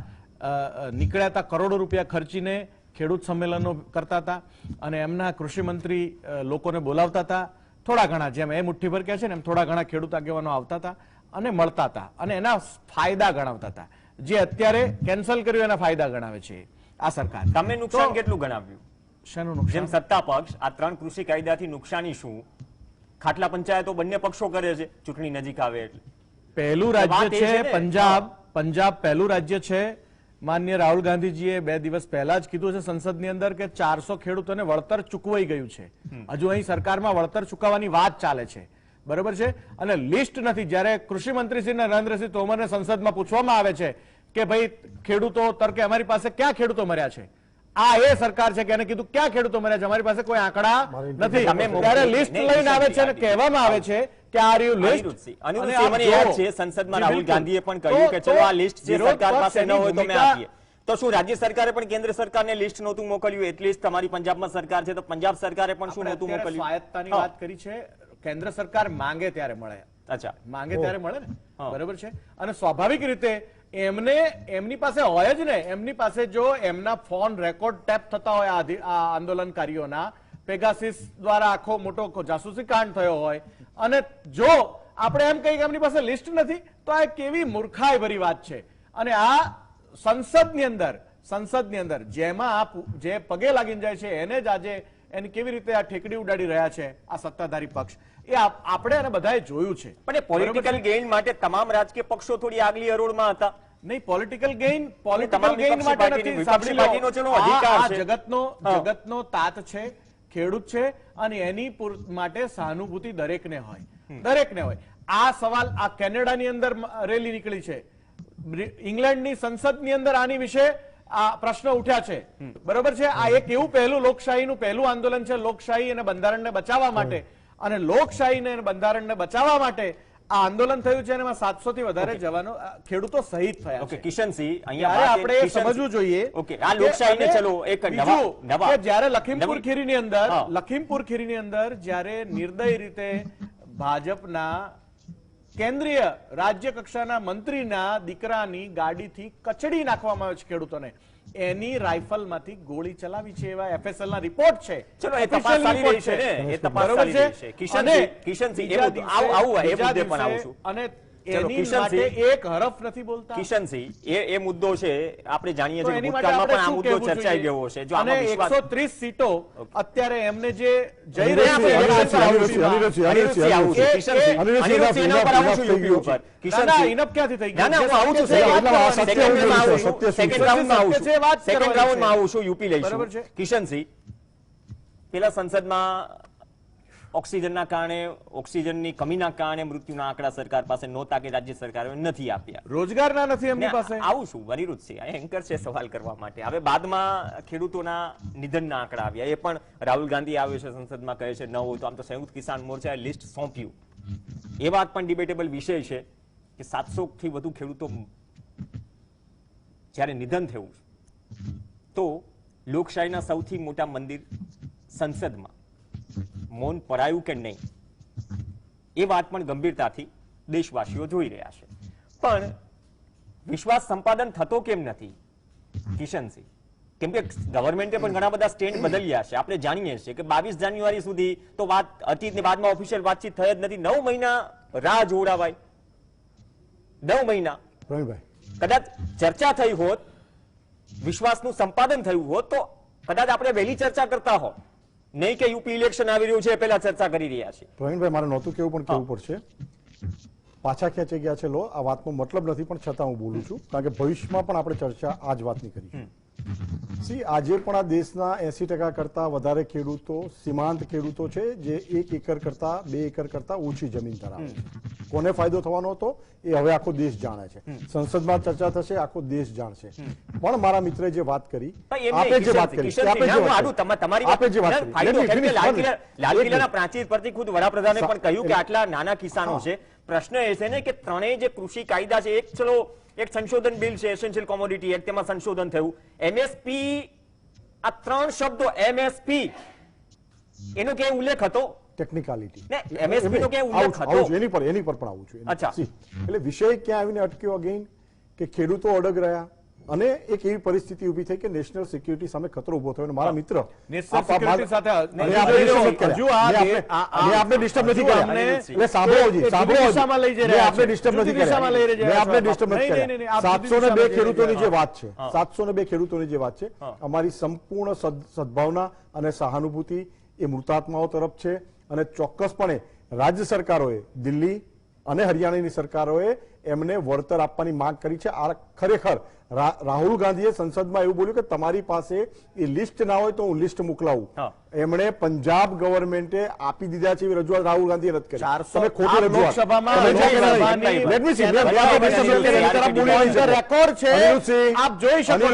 નીકળ્યા હતા, કરોડો રૂપિયા ખર્ચીને ખેડૂત સંમેલનો કરતા હતા, અને એમના કૃષિ મંત્રી લોકોને બોલાવતા હતા. થોડા ઘણા, જેમ એ મુઠ્ઠીભર કહે છે ને એમ થોડા ઘણા ખેડૂત આગેવાનો આવતા હતા અને મળતા હતા અને એના ફાયદા ગણાવતા હતા, જે અત્યારે કેન્સલ કર્યું એના ફાયદા ગણાવે છે આ સરકાર. તમે નુકસાન કેટલું ગણાવ્યું? શાનું જેમ નુકસાન? સત્તા પક્ષ આ 3 કૃષિ કાયદાથી નુકસાની શું? ખાટલા પંચાયતો બંને પક્ષો કરે છે ચૂંટણી નજીક આવે એટલે. પહેલું વાત રાજ્ય એ છે છે ને. પંજાબ પહેલું રાજ્ય છે. માન્ય રાહુલ ગાંધીજીએ 2 દિવસ પહેલા જ કીધું છે સંસદની અંદર કે 400 ખેડૂતોને વળતર ચૂકવાઈ ગયું છે. હજુ અહીં સરકારમાં વળતર ચૂકવવાની વાત ચાલે છે, બરોબર છે. અને લિસ્ટ નથી. જ્યારે કૃષિ મંત્રી શ્રી નરેન્દ્રસિંહ તોમરને સંસદમાં પૂછવામાં આવે છે કે ભાઈ ખેડૂતો તરકે અમારી પાસે ક્યાં ખેડૂતો મર્યા છે, આ એ સરકાર છે કે એને કીધું ક્યાં ખેડૂતો મર્યા છે, અમારી પાસે કોઈ આંકડા નથી. તમે ત્યારે લિસ્ટ લઈને આવે છે અને કહેવામાં આવે છે કે આ રહ્યું લિસ્ટ. અનિરુદ્ધસિંહ, મને યાદ છે સંસદમાં રાહુલ ગાંધીએ પણ કહ્યું કે ચલો આ લિસ્ટ જે સરકાર પાસે ન હોય તો અમે આપીએ. તો શું રાજ્ય સરકારે પણ કેન્દ્ર સરકારને લિસ્ટ નહોતું મોકલ્યું? એટલીસ્ટ તમારી પંજાબમાં સરકાર છે તો પંજાબ સરકારે પણ શું નહોતું મોકલ્યું? સ્વાયત્તાની વાત કરી છે. કેન્દ્ર સરકાર માંગે ત્યારે મળે. અચ્છા, માંગે ત્યારે મળે ને, બરોબર છે. અને સ્વાભાવિક રીતે એમની પાસે હોય જ ને, એમની પાસે જો એમના ફોન રેકોર્ડ ટેપ થતા હોય આ આંદોલનકારીઓના, પેગાસિસ દ્વારા આખો મોટો જાસૂસી કાંડ થયો હોય, અને જો આપણે એમ કહીએ કે એમની પાસે લિસ્ટ નથી, તો આ કેવી મૂર્ખાઈ ભરી વાત છે. અને આ સંસદની અંદર જેમાં જે પગે લાગીને જાય છે એને જ આજે એની કેવી રીતે આ ઠેકડી ઉડાડી રહ્યા છે આ સત્તાધારી પક્ષ, એ આપણે એને બધાએ જોયું છે. પણ એ પોલિટિકલ ગેઇન માટે તમામ રાજકીય પક્ષો થોડી આગલી હરોળમાં હતા. નહીં, પોલિટિકલ ગેઇન તમામ ગેઇન વિપક્ષી માટે પાર્ટીની- નથી. વિપક્ષી પાર્ટીનો ચલો આ અધિકાર છે. જગતનો તાત છે, ખેડૂત છે, અને એની માટે સહાનુભૂતિ દરેકને હોય. આ સવાલ આ કેનેડાની અંદર રેલી નીકળી છે, ઇંગ્લેન્ડની સંસદની અંદર આની વિશે આ પ્રશ્ન ઉઠ્યા છે, બરોબર છે. આ એક એવું લોકશાહીનું પહેલું આંદોલન છે, લોકશાહી અને બંધારણને બચાવવા માટે. અને લોકશાહીને અને બંધારણને બચાવવા માટે આ આંદોલન થયું છે અને એમાં 700 થી વધારે જવાનો ખેડૂતો શહીદ થયા ઓકે છે. કિશનસિંહ, ત્યારે અહીંયા આપણે એ સમજવું જોઈએ ઓકે આ લોકશાહીને કે ચલો એક બીજું નવા કે જ્યારે લખીમપુર નવી- ખીરીની અંદર જ્યારે નિર્દય રીતે ભાજપના કેન્દ્રીય રાજ્ય કક્ષાના મંત્રીના દીકરાની ગાડીથી કચડી નાખવામાં આવે છે ખેડૂતોને, એની રાઇફલમાંથી ગોળી ચલાવી છે એવા FSL ના રિપોર્ટ છે. ચલો એ તપાસ ચાલી રહી છે ને, એ તપાસ બરોબર ચાલી છે. રહી છે. કિશનસિંહ, એ મુદ્દે આવું એ મુદ્દે પણ આવું છું. અને ચલો, એની કિશનસિંહ. માટે એક હરફ નથી બોલતા. કિશનસિંહ, એ મુદ્દો છે, આપણે જાણીએ તો છીએ એની કે માટે ભૂતકાળમાં આપણે પણ આ શું મુદ્દો કહેવું ચર્ચાઈ જોઈએ? ગયો છે. જો અને આમાં વિશ્વાસ 130 સીટો અત્યારે એમને જે જઈ હવે રહી આપણે છે અનિરુદ્ધસિંહ આવું છું. અનિરુદ્ધસિંહ, અનિરુદ્ધસિંહ આવું છું. એ- કિશનસિંહ, અનિરુદ્ધસિંહ, અનિરુદ્ધસિંહ એના ઉપર આવું છું થઈ યુપી ગયું ઉપર. ના, ના, કિશનસિંહ, ઇનફ ક્યાંથી થઈ ના, ના, હું આવું છું. સત્ય સેકન્ડ વાત સેકન્ડ કરવાની રાઉન્ડમાં આવું છું. સત્ય શું સેકન્ડ છે? રાઉન્ડમાં આવું સત્ય છે, વાત છું. સેકન્ડ કરવાની રાઉન્ડમાં છે. આવું છું. યુપી લઈશું. બરાબર છે. કિશનસિંહ, પેલા સંસદમાં ઓક્સિજનના કારણે, ઓક્સિજનની કમીના કારણે મૃત્યુના આંકડા સરકાર પાસે નહોતા કે રાજ્ય સરકારે નથી આપ્યા. રોજગારના નથી એમની પાસે. આવું છું અનિરુદ્ધસિંહ, આ એન્કર છે સવાલ કરવા માટે. હવે બાદમાં ખેડૂતોના નિધનના આંકડા આવ્યા, એ પણ રાહુલ ગાંધી આવે છે સંસદમાં, કહે છે ન હોય તો આમ તો સંયુક્ત કિસાન મોરચાએ લિસ્ટ સોંપ્યું. એ વાત પણ ડિબેટેબલ વિષય છે કે 700 થી વધુ ખેડૂતો જ્યારે નિધન થયું તો લોકશાહીના સૌથી મોટા મંદિર સંસદમાં મૌન પરાયું કે નહીં, એ વાત પણ ગંભીરતાથી દેશવાસીઓ જોઈ રહ્યા છે. પણ વિશ્વાસ સંપાદન થતો કેમ નથી કિશનસિંહ? કેમ કે ગવર્મેન્ટે પણ ઘણા બધા સ્ટેન્ડ બદલ્યા છે. આપણે જાણીએ છીએ કે 22 જાન્યુઆરી સુધી તો વાત હતી ને બાદમાં ઓફિશિયલ વાતચીત થઈ જ નથી. 9 મહિના રાહ જોડાવાય, 9 મહિના. પ્રવીણભાઈ, કદાચ ચર્ચા થઈ હોત, વિશ્વાસનું સંપાદન થયું હોત તો કદાચ આપણે વહેલી ચર્ચા કરતા હોત, નહીં કે યુપી ઇલેક્શન આવી રહ્યું છે પહેલા ચર્ચા કરી રહ્યા છે. પ્રવીણભાઈ, મારે નહોતું કેવું પણ કેવું પડશે. પાછા ખેંચી ગયા છે લો, આ વાતનો મતલબ નથી, પણ છતાં હું બોલું છું કારણ કે ભવિષ્યમાં પણ આપણે ચર્ચા આ જ વાતની કરીશું. આજે પણ આ દેશના 80% કરતા વધારે ખેડૂતો સીમાંત ખેડૂતો છે જે 1 એકર કરતા 2 એકર કરતા ઓછી જમીન ધરાવે છે. કોને ફાયદો થવાનો હતો એ હવે આખો દેશ જાણે છે. સંસદમાં ચર્ચા થશે, આખો દેશ જાણશે. પણ મારા મિત્રે જે વાત કરી, આપે જે વાત કરી, લાલ કિલ્લાના પ્રાચીર પરથી ખુદ વડાપ્રધાને પણ કહ્યું કે આટલા નાના કિસાનો છે. પ્રશ્ન એ છે ને કે ત્રણેય જે કૃષિ કાયદા છે, એક સંશોધન બિલ છે, એસેન્શિયલ કોમોડિટી એક્ટ, તેમાં સંશોધન થયું. એમએસપી, આ 3 શબ્દો એમએસપી, એનો ક્યાંય ઉલ્લેખ હતો? ટેકનિકાલિટી એમએસપી નો ક્યાંય ઉલ્લેખ હતો? એની પર પણ આવું છું. અચ્છા. એટલે વિષય ક્યાં આવીને અટક્યો અગેન કે ખેડૂતો અડગ રહ્યા, અને એક એવી પરિસ્થિતિ ઊભી થઈ કે નેશનલ સિક્યુરિટી સામે ખતરો ઉભો થયો અને મારા મિત્ર નેશનલ સિક્યુરિટી સાથે આપણે ડિસ્ટર્બ નથી કર્યા એટલે સાંભળોજી આપણે ડિસ્ટર્બ નથી કર્યા આપણે ડિસ્ટર્બ નથી કર્યા 702 ખેડૂતોની જે વાત છે 702 ખેડૂતોની જે વાત છે અમારી સંપૂર્ણ સદભાવના અને સહાનુભૂતિ એ મૃતાત્માઓ તરફ છે અને ચોક્કસપણે રાજ્ય સરકારોએ દિલ્હી અને હરિયાણાની સરકારોએ એમને વળતર આપવાની માંગ કરી છે. આ ખરેખર રાહુલ ગાંધીએ સંસદમાં એવું બોલ્યું કે તમારી પાસે એ લિસ્ટ ના હોય તો હું લિસ્ટ મોકલાવું. એમણે પંજાબ ગવર્મેન્ટે આપી દીધા છે એવી રજૂઆત રાહુલ ગાંધીએ નથી કરી. તમે ખોટી રજૂઆત રેકોર્ડ છે, આપ જોઈ શકો છો.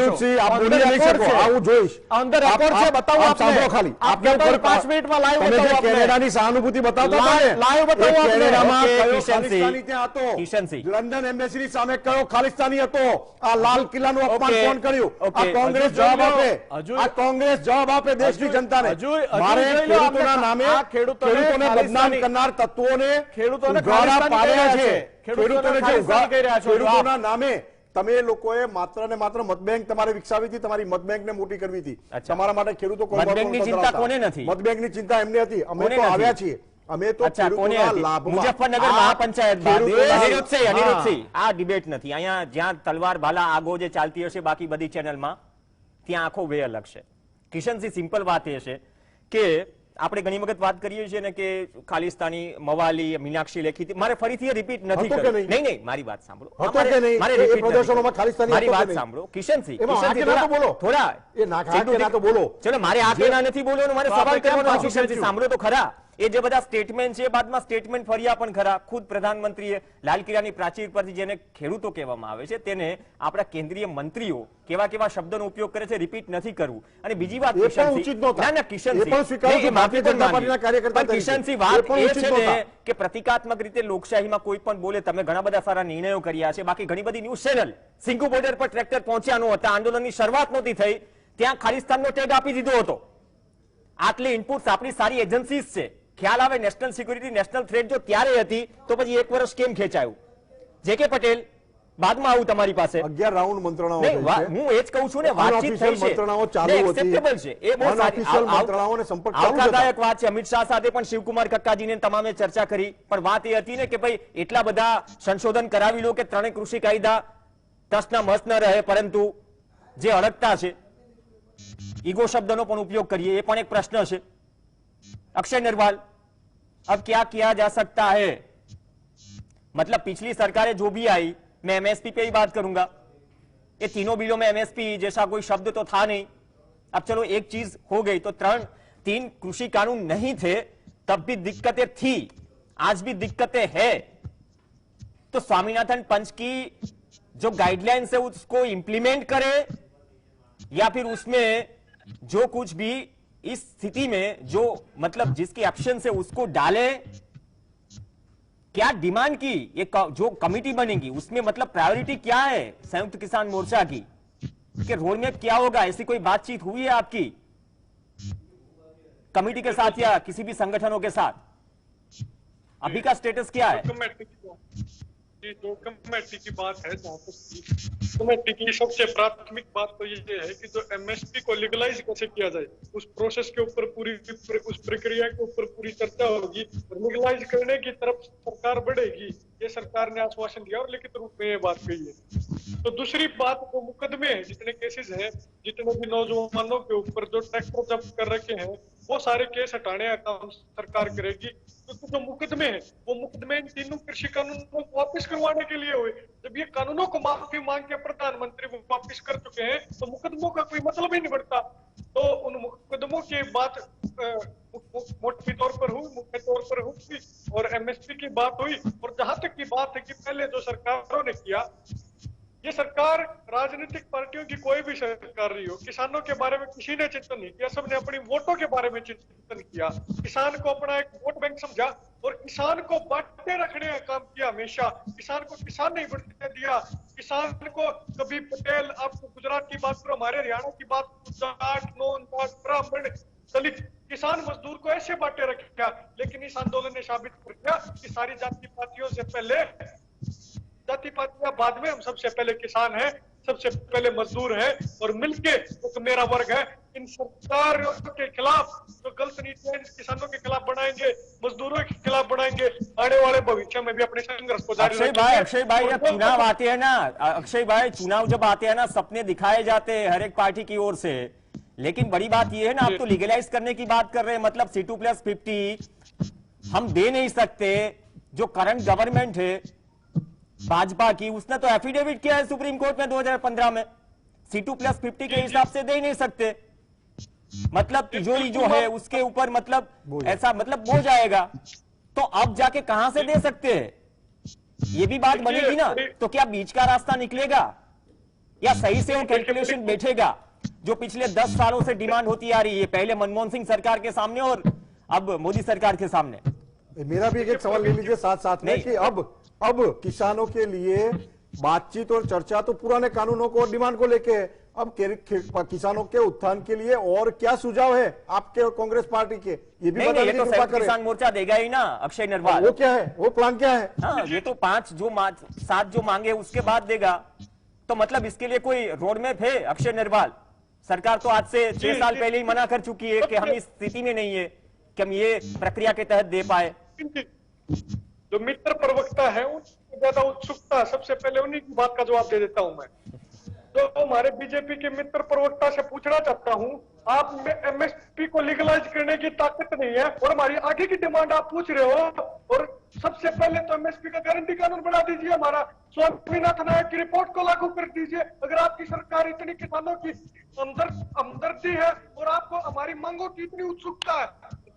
આપ બોલી નહીં શકો, હું જોઈશ. અંદર રેકોર્ડ છે, બતાવો આપને. સાંભળો ખાલી. આપને 5 મિનિટમાં લાઈવ બતાવો આપને. કેનેડાની સહાનુભૂતિ બતાવતા હતા ને, લાઈવ બતાવો આપને. કેનેડામાં કયો કિશનસિંહ, ખાલિસ્તાની ત્યાં હતો, કિશનસિંહ. લંડન એમ્બેસીની સામે કયો ખાલિસ્તાની હતો, આ લાલ કિલ્લાનું અપમાન કોણ કર્યું, આ ઓકે. કોંગ્રેસ હજુ જવાબ જોઈ લો. આપે, આ કોંગ્રેસ જવાબ આપે દેશની જનતાને. મારે જોઈ લો ખેડૂતોના આપણે. નામે આ ખેડૂતોને ખેડૂતોને બદનામ ખાલિસ્તાની- કરનાર તત્વોને ખેડૂતોને ઉઘાડા ખાલિસ્તાની પાડ્યા કહી રહ્યા છે. છે. ખેડૂતોને ખેડૂતોને જે ખાલિસ્તાની કહી રહ્યા છો. ખેડૂતોના નામે તમે લોકોએ માત્ર ને માત્ર મતબેંક તમારે વિકસાવી હતી, તમારી મતબેંકને મોટી કરવી હતી. અચ્છા. તમારા માટે ખેડૂતો કોઈ મતબેંકની બળવો ચિંતા ધરાવતા. કોને નથી? મતબેંકની ચિંતા એમને હતી. અમે કોને તો નથી? આવ્યા છીએ. અમે તો અચ્છા, કોને ખેડૂતોના હતી? લાભમાં મુઝફ્ફરનગર આ મહાપંચાયત ખેડૂતોના- અનિરુદ્ધસિંહ, આ ડિબેટ નથી અહીંયા. જ્યાં તલવાર ભાલા આગો જે ચાલતી હશે બાકી બધી ચેનલમાં, ત્યાં આખો વે અલગ છે. કિશનસિંહ, સિમ્પલ વાત એ છે કે આપણે ઘણી વખત વાત કરીએ છીએ ને કે ખાલિસ્તાની, મવાલી, મીનાક્ષી લેખી, મારે ફરીથી રિપીટ નથી હતો કે કરવું. નહીં? નહીં નહીં, મારી વાત સાંભળો. હતો કે નહીં? મારે એ repeat નથી પ્રદર્શનોમાં કરવું. ખાલિસ્તાની મારી હતો કે વાત નહીં? સાંભળો કિશનસિંહ. એમાં હા કે ના તો બોલો. થોડા એ ના હા કે ના તો બોલો. ચલો, મારે આ કે ના નથી બોલવાનું, મારે તો સવાલ આપણે કેમ કરવાનો પાછું કિશનસિંહ. ખેંચ્યું? સાંભળો તો ખરા. એ જે બધા સ્ટેટમેન્ટ છે, બાદમાં સ્ટેટમેન્ટ ફર્યા પણ ખરા. ખુદ પ્રધાનમંત્રીએ લાલ કિલ્લાની પ્રાચીર પરથી જેને ખેડૂતો કહેવામાં આવે છે તેને આપણા કેન્દ્રીય મંત્રીઓ કેવા કેવા શબ્દોનો ઉપયોગ કરે છે, રિપીટ નથી કરવું. અને બીજી વાત એ પણ કિશનસિંહ, ઉચિત નહોતા. ના ના કિશનસિંહ, એ પણ સ્વીકારું છું, નહીં, એ માફી ભારતીય પણ જનતા માંગી. પાર્ટીના કાર્યકર્તા પણ તરીકે. કિશનસિંહ, એ વાત પણ એ ઉચિત છે ને નહોતા. કે પ્રતિકાત્મક રીતે લોકશાહીમાં કોઈ પણ બોલે, તમે ઘણા બધા સારા નિર્ણયો કર્યા છે, બાકી ઘણી બધી ન્યૂઝ ચેનલ સિંગુ બોર્ડર પર ટ્રેક્ટર પહોંચ્યા ન હતા, આંદોલનની શરૂઆત નહોતી થઈ, ત્યાં ખાલિસ્તાનનો ટેગ આપી દીધો હતો. આટલી ઇનપુટ્સ આપણી સારી એજન્સીઝ છે. ખ્યાલ આવે નેશનલ સિક્યુરિટી, નેશનલ થ્રેટ જો ત્યારે હતી તો પછી 1 વર્ષ કેમ ખેંચાયું? જે કે પટેલ, બાદમાં આવું તમારી પાસે. 11 રાઉન્ડ મંત્રણાઓ નહીં, થઈ છે. હું એ જ કહું છું ને, વાતચીત થઈ છે, મંત્રણાઓ ચાલુ ને હતી. acceptable છે. એ બહુ સારી Unofficial મંત્રણાઓને સંપર્ક ચાલુ જ હતા. આવકારદાયક વાત છે. અમિત શાહ સાથે પણ શિવકુમાર કક્કાજીને તમામે ચર્ચા કરી, પણ વાત એ હતી ને કે ભાઈ એટલા બધા સંશોધન કરાવી લો કે ત્રણેય કૃષિ કાયદા ટસના મસ ન રહે, પરંતુ જે અડગતા છે, ઈગો શબ્દનો પણ ઉપયોગ કરીએ, એ પણ એક પ્રશ્ન છે. अक्षय नरवाल, अब क्या किया जा सकता है? मतलब पिछली सरकारें जो भी आई, मैं एमएसपी पे ही बात करूंगा, ये तीनों बिलों में एमएसपी जैसा कोई शब्द तो था नहीं. अब चलो एक चीज हो गई, तो 3 कृषि कानून नहीं थे तब भी दिक्कतें थी, आज भी दिक्कतें हैं. तो स्वामीनाथन पंच की जो गाइडलाइंस है उसको इंप्लीमेंट करे, या फिर उसमें जो कुछ भी इस स्थिति में जो मतलब जिसकी एक्शन से उसको डाले. क्या डिमांड की ये जो कमिटी बनेगी उसमें मतलब प्रायोरिटी क्या है संयुक्त किसान मोर्चा की, कि रोड मैप क्या होगा? ऐसी कोई बातचीत हुई है आपकी कमिटी के साथ या किसी भी संगठनों के साथ? अभी का स्टेटस क्या है? जो कमेटी की बात है, जहाँ तक कमेटी की सबसे प्राथमिक बात तो ये है कि जो एमएसपी को लीगलाइज कैसे किया जाए, उस प्रोसेस के ऊपर पूरी उस प्रक्रिया के ऊपर पूरी चर्चा होगी और लीगलाइज करने की तरफ सरकार बढ़ेगी, ये सरकार ने आश्वासन दिया और लिखित रूप में ये बात कही है. तो दूसरी बात, जो मुकदमे हैं, जितने केसेस हैं, जितने भी नौजवानों के ऊपर जो ट्रैक्टर जब्त कर रखे हैं, वो सारे केस हटाने का काम सरकार करेगी. क्योंकि जो मुकदमे हैं, वो मुकदमे इन तीनों कृषि कानूनों को वापस करवाने के लिए हुए. जब ये कानूनों को माफी मांग के प्रधानमंत्री वो वापस कर चुके हैं, तो मुकदमों का कोई मतलब ही नहीं बढ़ता. तो उन मुकदमों की बात मुख्य तौर पर हुई और एमएसपी की बात हुई. और जहां तक की बात है कि पहले जो सरकारों ने किया, ये सरकार राजनीतिक पार्टियों की कोई भी सरकार रही हो, किसानों के बारे में किसी ने चिंतन नहीं किया. सबने अपनी वोटों के बारे में चिंतन किया, किसान को अपना एक वोट बैंक समझा और किसान को बांटे रखने का काम किया. हमेशा किसान को किसान नहीं बनने दिया. किसान को कभी पटेल, आपको गुजरात की बात करो, हमारे हरियाणा की बात, जाट, नॉन जाट, ब्राह्मण, दलित, किसान मजदूर को ऐसे बांटे रखा. लेकिन इस आंदोलन ने साबित कर दिया कि सारी जाति पातियों से पहले, जाति पातियां बाद में, हम सबसे पहले किसान हैं. सबसे पहले मजदूर है और मिलके एक मेरा वर्ग है। इन सरकारों के खिलाफ जो गलत नीतियां किसानों के खिलाफ बनाएंगे, मजदूरों के खिलाफ बनाएंगे, आने वाले भविष्य में भी अपने संघर्ष को जारी अक्षय भाई जब चुनाव आते हैं ना, अक्षय भाई चुनाव जब आते हैं ना, सपने दिखाए जाते हैं हर एक पार्टी की ओर से, लेकिन बड़ी बात यह है ना, आप तो लीगलाइज करने की बात कर रहे हैं। मतलब C2+50 हम दे नहीं सकते। जो करंट गवर्नमेंट है भाजपा की, उसने तो एफिडेविट किया है सुप्रीम कोर्ट में 2015 में, C2+50 के हिसाब से दे ही नहीं सकते। मतलब तिजोरी जो है उसके ऊपर मतलब ऐसा मतलब हो जाएगा, तो अब जाके कहां से दे सकते हैं, ये भी बात बनेगी ना। तो क्या बीच का रास्ता निकलेगा या सही से वो कैलकुलेशन बैठेगा जो पिछले 10 सालों से डिमांड होती आ रही है, पहले मनमोहन सिंह सरकार के सामने और अब मोदी सरकार के सामने। मेरा भी एक सवाल ले लीजिए साथ साथ में कि अब किसानों के लिए बातचीत और चर्चा तो पुराने कानूनों को और डिमांड को लेके है। अब किसानों के उत्थान के लिए और क्या सुझाव है आपके और कांग्रेस पार्टी के, ये भी बताने की कृपा करें। किसान मोर्चा देगा ही ना अक्षय निर्वाल। वो क्या है, वो प्लान क्या है? हाँ, ये तो 7 जो मांगे उसके बाद देगा। तो मतलब इसके लिए कोई रोड मैप है अक्षय निर्वाल? सरकार तो आज से 6 साल पहले ही मना कर चुकी है कि हम इस स्थिति में नहीं है कि हम ये प्रक्रिया के तहत दे पाए। जो मित्र प्रवक्ता है उनको ज्यादा उत्सुकता, सबसे पहले उन्हीं की बात का जवाब दे देता हूं मैं। तो हमारे बीजेपी के मित्र प्रवक्ता से पूछना चाहता हूं, आप में एमएसपी को लीगलाइज करने की ताकत नहीं है और हमारी आगे की डिमांड आप पूछ रहे हो, और सबसे पहले तो एमएसपी का गारंटी कानून बना दीजिए, हमारा स्वामीनाथन आयोग की रिपोर्ट को लागू कर दीजिए। अगर आपकी सरकार इतनी किसानों की हमदर्दी है और आपको हमारी मांगों की इतनी उत्सुकता है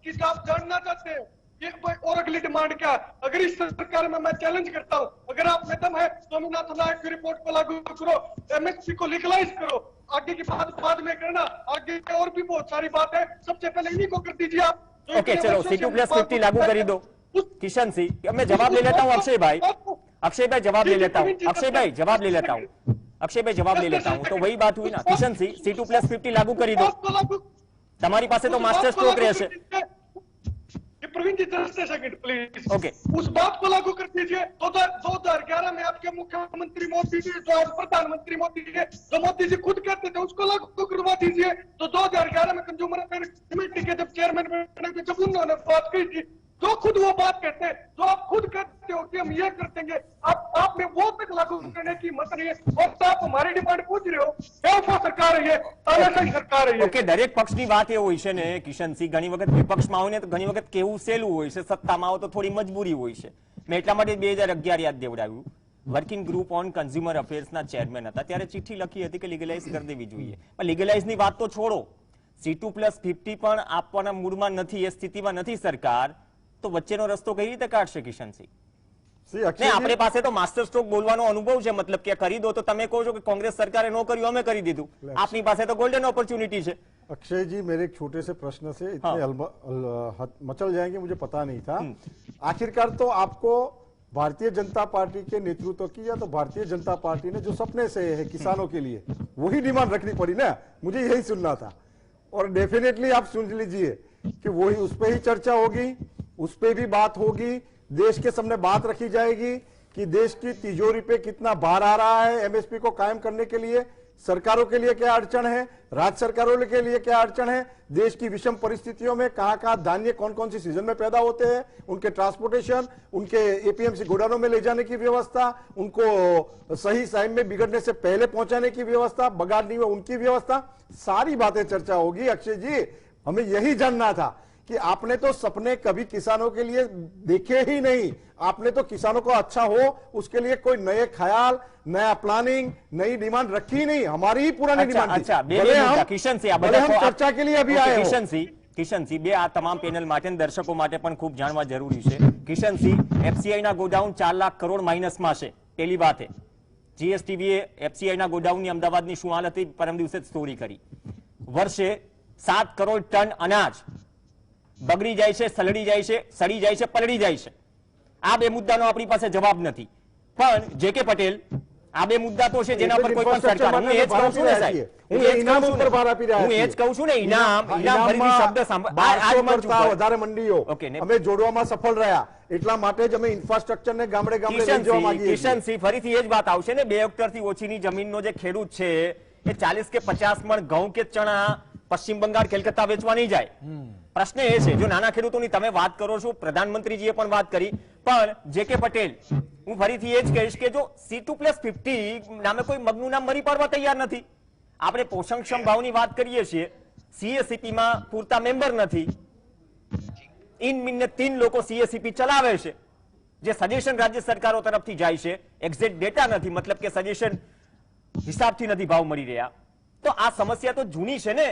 कि आप जानना चाहते हैं ये और अगली डिमांड क्या है, अगर इस सरकार में मैं चैलेंज करता हूं, अगर आप में दम है स्वामीनाथन आयोग की रिपोर्ट को लागू करो, एमएसपी को लीगलाइज करो, आगे की बात बाद में करना, आगे और भी बहुत सारी बात है, सबसे पहले इन्हीं को कर दीजिए आप। ओके चलो, C2+50 लागू कर दो किशन सिंह। मैं जवाब ले लेता हूं अक्षय भाई जवाब ले लेता हूं, अक्षय भाई जवाब ले लेता हूं। तो वही बात हुई ना किशन सिंह, C2+50 लागू करी दो, તમારી પાસે તો માસ્ટર સ્ટ્રોક રહેશે। प्रवीण जी जस्ट सेकंड प्लीज। ओके, उस बात को लागू कर दीजिए। 2011 में आपके मुख्यमंत्री मोदी जी, जो आज प्रधानमंत्री मोदी जी, जो मोदी जी खुद कहते थे उसको लागू करवा दीजिए। तो 2011 में कंज्यूमर अफेयर कमेटी के जब चेयरमैन बने थे, जब उन्होंने बात की थी, जो खुद वो बात कहते हैं, जो आप खुद कहते हो कि हम ये कर देंगे, आप में वो तक लागू करने की हिम्मत नहीं है और आप हमारी डिमांड पूछ रहे हो। बेवफा सरकार है ये, तानाशाही सरकार है ये। ओके, દરેક પક્ષની વાત એ હોય છે ને કિશનસિંહ, ઘણી વખત વિપક્ષમાં હોય ને તો ઘણી વખત કેવું સહેલું હોય છે, સત્તામાં આવો તો થોડી મજબૂરી હોય છે। મેં એટલા માટે 2011 યાદ દેવડાવ્યું। વર્કિંગ ગ્રુપ ઓન કન્ઝ્યુમર અફેર્સના ચેરમેન હતા, ત્યારે ચિઠ્ઠી લખી હતી કે લીગલાઇઝ કરી દેવી જોઈએ। પણ લીગલાઇઝની વાત તો છોડો, C2+50 પણ આપવાના મૂડમાં નથી, એ સ્થિતિમાં નથી સરકાર, તો વચ્ચેનો રસ્તો કઈ રીતે કાઢશે કિશનસિંહ? આપણી પાસે તો માસ્ટર સ્ટ્રોક બોલવાનો અનુભવ છે, मतलब કે કરી દો, તો તમે કહો છો કે કોંગ્રેસ સરકારે ન કર્યું, અમે કરી દીધું। આપની પાસે તો गोल्डन अपॉर्चुनिटी છે। अक्षय जी, मेरे एक छोटे से प्रश्न से इतने मचल जाएंगे मुझे पता नहीं था। आखिरकार तो आपको भारतीय जनता पार्टी के नेतृत्व की, या तो भारतीय जनता पार्टी ने जो सपने से है किसानों के लिए, वही डिमांड रखनी पड़ी ना, मुझे यही सुनना था। और डेफिनेटली आप सुन लीजिए कि वही, उस पर ही चर्चा होगी, उस पर भी बात होगी, देश के सामने बात रखी जाएगी कि देश की तिजोरी पे कितना भार आ रहा है एमएसपी को कायम करने के लिए, सरकारों के लिए क्या अड़चन है, राज्य सरकारों के लिए क्या अड़चन है, देश की विषम परिस्थितियों में कहां कहां धान्य कौन कौन सी सीजन में पैदा होते हैं, उनके ट्रांसपोर्टेशन, उनके एपीएमसी गोडाउनों में ले जाने की व्यवस्था, उनको सही टाइम में बिगड़ने से पहले पहुंचाने की व्यवस्था, बगाड़ने में उनकी व्यवस्था, सारी बातें चर्चा होगी। अक्षय जी, हमें यही जानना था कि आपने तो सपने कभी किसानों के लिए देखे ही नहीं, आपने तो किसानों को अच्छा हो उसके लिए कोई नए ख्याल, नया प्लानिंग, नई डिमांड रखी ही नहीं, हमारी ही पुरानी डिमांड थी। કિશન સિંહ, हम चर्चा के लिए अभी आए કિશન સિંહ, બે આ તમામ પેનલ માટે દર્શકો માટે પણ ખૂબ જાણવા જરૂરી છે। કિશન સિંહ, એફસીઆઈ ના ગોડાઉન 4 લાખ કરોડ માઇનસમાં છે, પેલી વાત છે। જીએસટીવીએ એફસીઆઈ ના ગોડાઉનની અમદાવાદની શું હાલત હતી, પરમ દિવસે જ સ્ટોરી કરી। વર્ષે 7 કરોડ ટન અનાજ બગડી જાય છે, સડી જાય છે, પલળી જાય છે। આ બે મુદ્દાનો આપણી પાસે જવાબ નથી। પણ જે કે પટેલ આ બે મુદ્દા તો છે જેના પર કોઈ પણ Infrastructure સરકાર, હું એ જ કહું છું ને સાહેબ, હું એ જ ઇનામ કહું છું ઉપર ભાર આપી ને, રહ્યા હું એ જ છીએ. કહું છું ને, ઇનામ ખરીદી શબ્દ સાંભળ, આ જ મંચ કરતા ઉપર. વધારે મંડીઓ Okay, ને- અમે જોડવામાં સફળ રહ્યા, એટલા માટે જ અમે ઇન્ફ્રાસ્ટ્રક્ચર ને ગામડે ગામડે લઈ જવા માંગીએ છીએ. કિશનસિંહ, ફરીથી એ જ વાત આવશે ને, 2 હેક્ટરથી ઓછીની જમીનનો જે ખેડૂત છે એ 40 કે 50 મણ ઘઉં કે ચણા પશ્ચિમ બંગાળ, કેલકત્તા વેચવા નહીં જાય. પ્રશ્ન એ છે, જો નાના ખેડૂતોની તમે વાત કરો છો, પ્રધાનમંત્રીજીએ પણ વાત કરી, પણ જે કે પટેલ, હું ફરીથી એ જ કહીશ કે જો C2+50 નામે કોઈ મગનું નામ મરી પાડવા તૈયાર નથી. આપણે પોષણક્ષમ ભાવની વાત કરીએ છીએ, CACP માં પૂરતા મેમ્બર નથી, ઇન મિનને 3 લોકો CACP ચલાવે છે, જે સજેશન રાજ્ય સરકારો તરફથી જાય છે, એક્ઝેક્ટ ડેટા નથી, મતલબ કે સજેશન હિસાબથી નથી ભાવ મળી રહ્યા. તો આ સમસ્યા તો જૂની છે ને.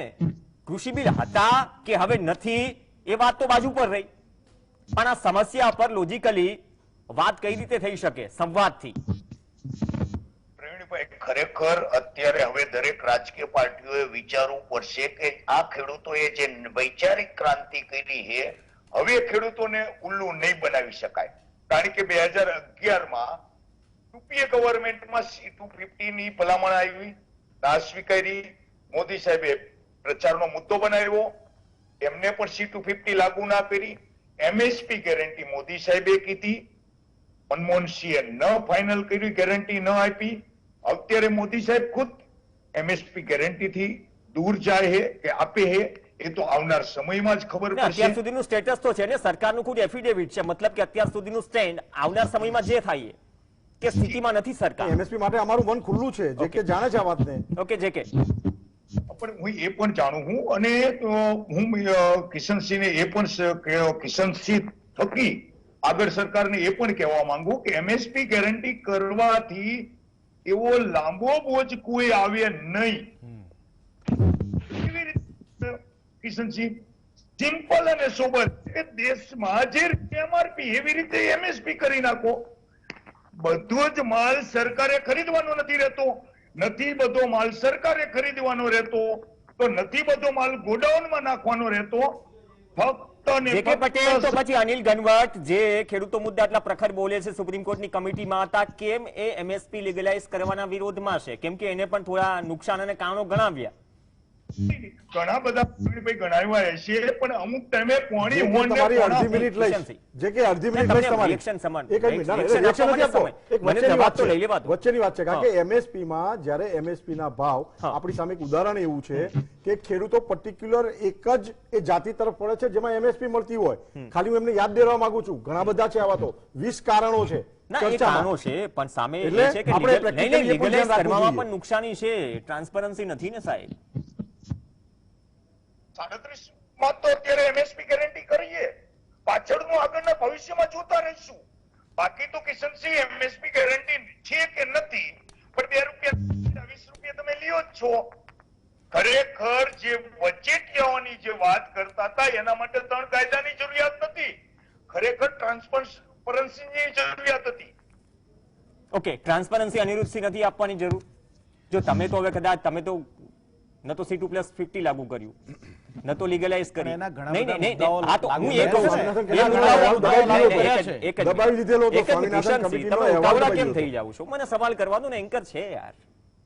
કૃષિ બિલ હતા કે હવે નથી એ વાત તો બાજુ પર રહી, પણ આ સમસ્યા પર લોજિકલી વાત કઈ રીતે થઈ શકે? સંવાદથી. પ્રવીણભાઈ, ખરેખર અત્યારે હવે દરેક રાજકીય પાર્ટીઓએ વિચારવું પડશે કે આ ખેડૂતોએ જે વૈચારિક ક્રાંતિ કરી છે, હવે ખેડૂતોને ઉલ્લુ નહીં બનાવી શકાય. કારણ કે 2011માં યુપીએ ગવર્મેન્ટમાં C250 ની ભલામણ આવી, ના સ્વીકારી, મોદી સાહેબે પ્રચારનો મુદ્દો બનાવ્યો, એમને પણ C250 લાગુ ના કરી. MSP ગેરંટી મોદી સાહેબે કીધી, મનમોહનસિંહે ન ફાઇનલ કર્યું, ગેરંટી ન આપી. અત્યારે મોદી સાહેબ ખુદ MSP ગેરંટી થી દૂર જાય છે કે આપે છે, એ તો આવનાર સમયમાં જ ખબર અત્યાર પડશે. સુધીનું સ્ટેટસ તો છે ને, સરકારનું ખુદ એફિડેવિટ છે, મતલબ કે અત્યાર સુધીનું સ્ટેન્ડ આવનાર સમયમાં જે થાય એ કે સ્થિતિમાં નથી સરકાર. MSP માટે અમારું મન ખુલ્લું છે, જે કે જાણે છે આ વાતને. ઓકે, જે કે પણ હું એ પણ જાણું છું, અને હું કિશનસિંહને એ પણ કિશનસિંહ થકી આગળ સરકારને એ પણ કહેવા માંગુ કે MSP ગેરંટી કરવાથી એવો લાંબો બોજ કોઈ આવે નહીં. કેવી રીતે કિશનસિંહ? સિમ્પલ અને સોબર, કે દેશમાં જે રીતે MRP એવી રીતે MSP કરી નાખો. બધો જ માલ સરકારે ખરીદવાનો નથી રહેતો, નથી બધો માલ સરકારે ખરીદવાનો રહેતો, તો નથી બધો માલ ગોડાઉનમાં નાખવાનો રહેતો. ફક્ત ને જે કે પટેલ તો ફક્ત પછી અનિલ ગનવટ જે ખેડૂતો મુદ્દા આટલા પ્રખર બોલે છે, સુપ્રીમ કોર્ટની કમિટીમાં હતા, કેમ એ MSP લીગલાઇઝ કરવાના વિરોધમાં છે? કેમ કે એને પણ થોડા નુકસાન અને કારણો ગણાવ્યા. ઘણા બધા પ્રવીણભાઈ ગણાવ્યા હશે, પણ અમુક ટાઈમે કોણી હું હોનને તમારી કોણા અડધી મિનિટ લઈશ, કિશનસિંહ. જે કે અડધી મિનિટ લઈશ તમારી. રિએક્શન સમાન. એક જ મિનિટ, ના, ના, રિએક્શન રિએક્શન આપવા નથી આપતો. માટે એક સમય. વચ્ચેની મને વાત જવાબ તો છે. લઈ લેવા દો. વચ્ચેની વાત છે, કારણ હા. કે MSP માં જ્યારે MSP ના ભાવ, હા. આપણી સામે એક ઉદાહરણ એવું છે કે ખેડૂતો પર્ટિક્યુલર એક જ એ જાતિ તરફ પડે છે જેમાં MSP મળતી હોય. ખાલી હું એમને યાદ દેવા માંગુ છું, ઘણા બધા છે આવા તો 20 કારણો છે ના, એ ચર્ચામાં. કારણો છે, પણ સામે એ એટલે છે કે આપણે legal- નહીં, practically નહીં, એ પણ legalize ધ્યાન રાખવું કરવામાં જોઈએ. પણ નુકસાની છે, ટ્રાન્સપરન્સી નથી ને સાહેબ. 37 માં તો અત્યારે MSP ગેરંટી કરીએ, પાછળનું આગળના ભવિષ્યમાં જોતા રહીશું. બાકી તો કિશનસિંહ MSP ગેરંટી છે કે નથી, પણ 2 રૂપિયા 20 રૂપિયા તમે લ્યો જ છો. ખરેખર જે વચેટિયાઓની જે વાત કરતા હતા, એના માટે 3 કાયદાની જરૂરિયાત નથી, ખરેખર ટ્રાન્સપરન્સીની જરૂરિયાત હતી. ઓકે, ટ્રાન્સપરન્સી અનિરુદ્ધસિંહ નથી આપવાની જરૂર. જો તમે તો હવે કદાચ તમે તો ન તો C2+50 લાગુ કર્યું, ન તો લીગલાઇઝ પણ કરી. એના ઘણા નહીં, બધા નહીં, મુદ્દાઓ નહીં, હા તો લાગુ હું એ કહું છું. સ્વામિનાથન એ કહેલા મુદ્દાઓ- દબાવી નહીં, નહીં, એક જ- એક જ દબાવી લીધેલો તો એક જ સ્વામિનાથન કિશનસિંહ, કમિટીનો તમે અહેવાલ ઉતાવળા દબાવી કેમ દીધો. થઈ જાવ છો? મને સવાલ કરવાનો ને, એન્કર છે યાર,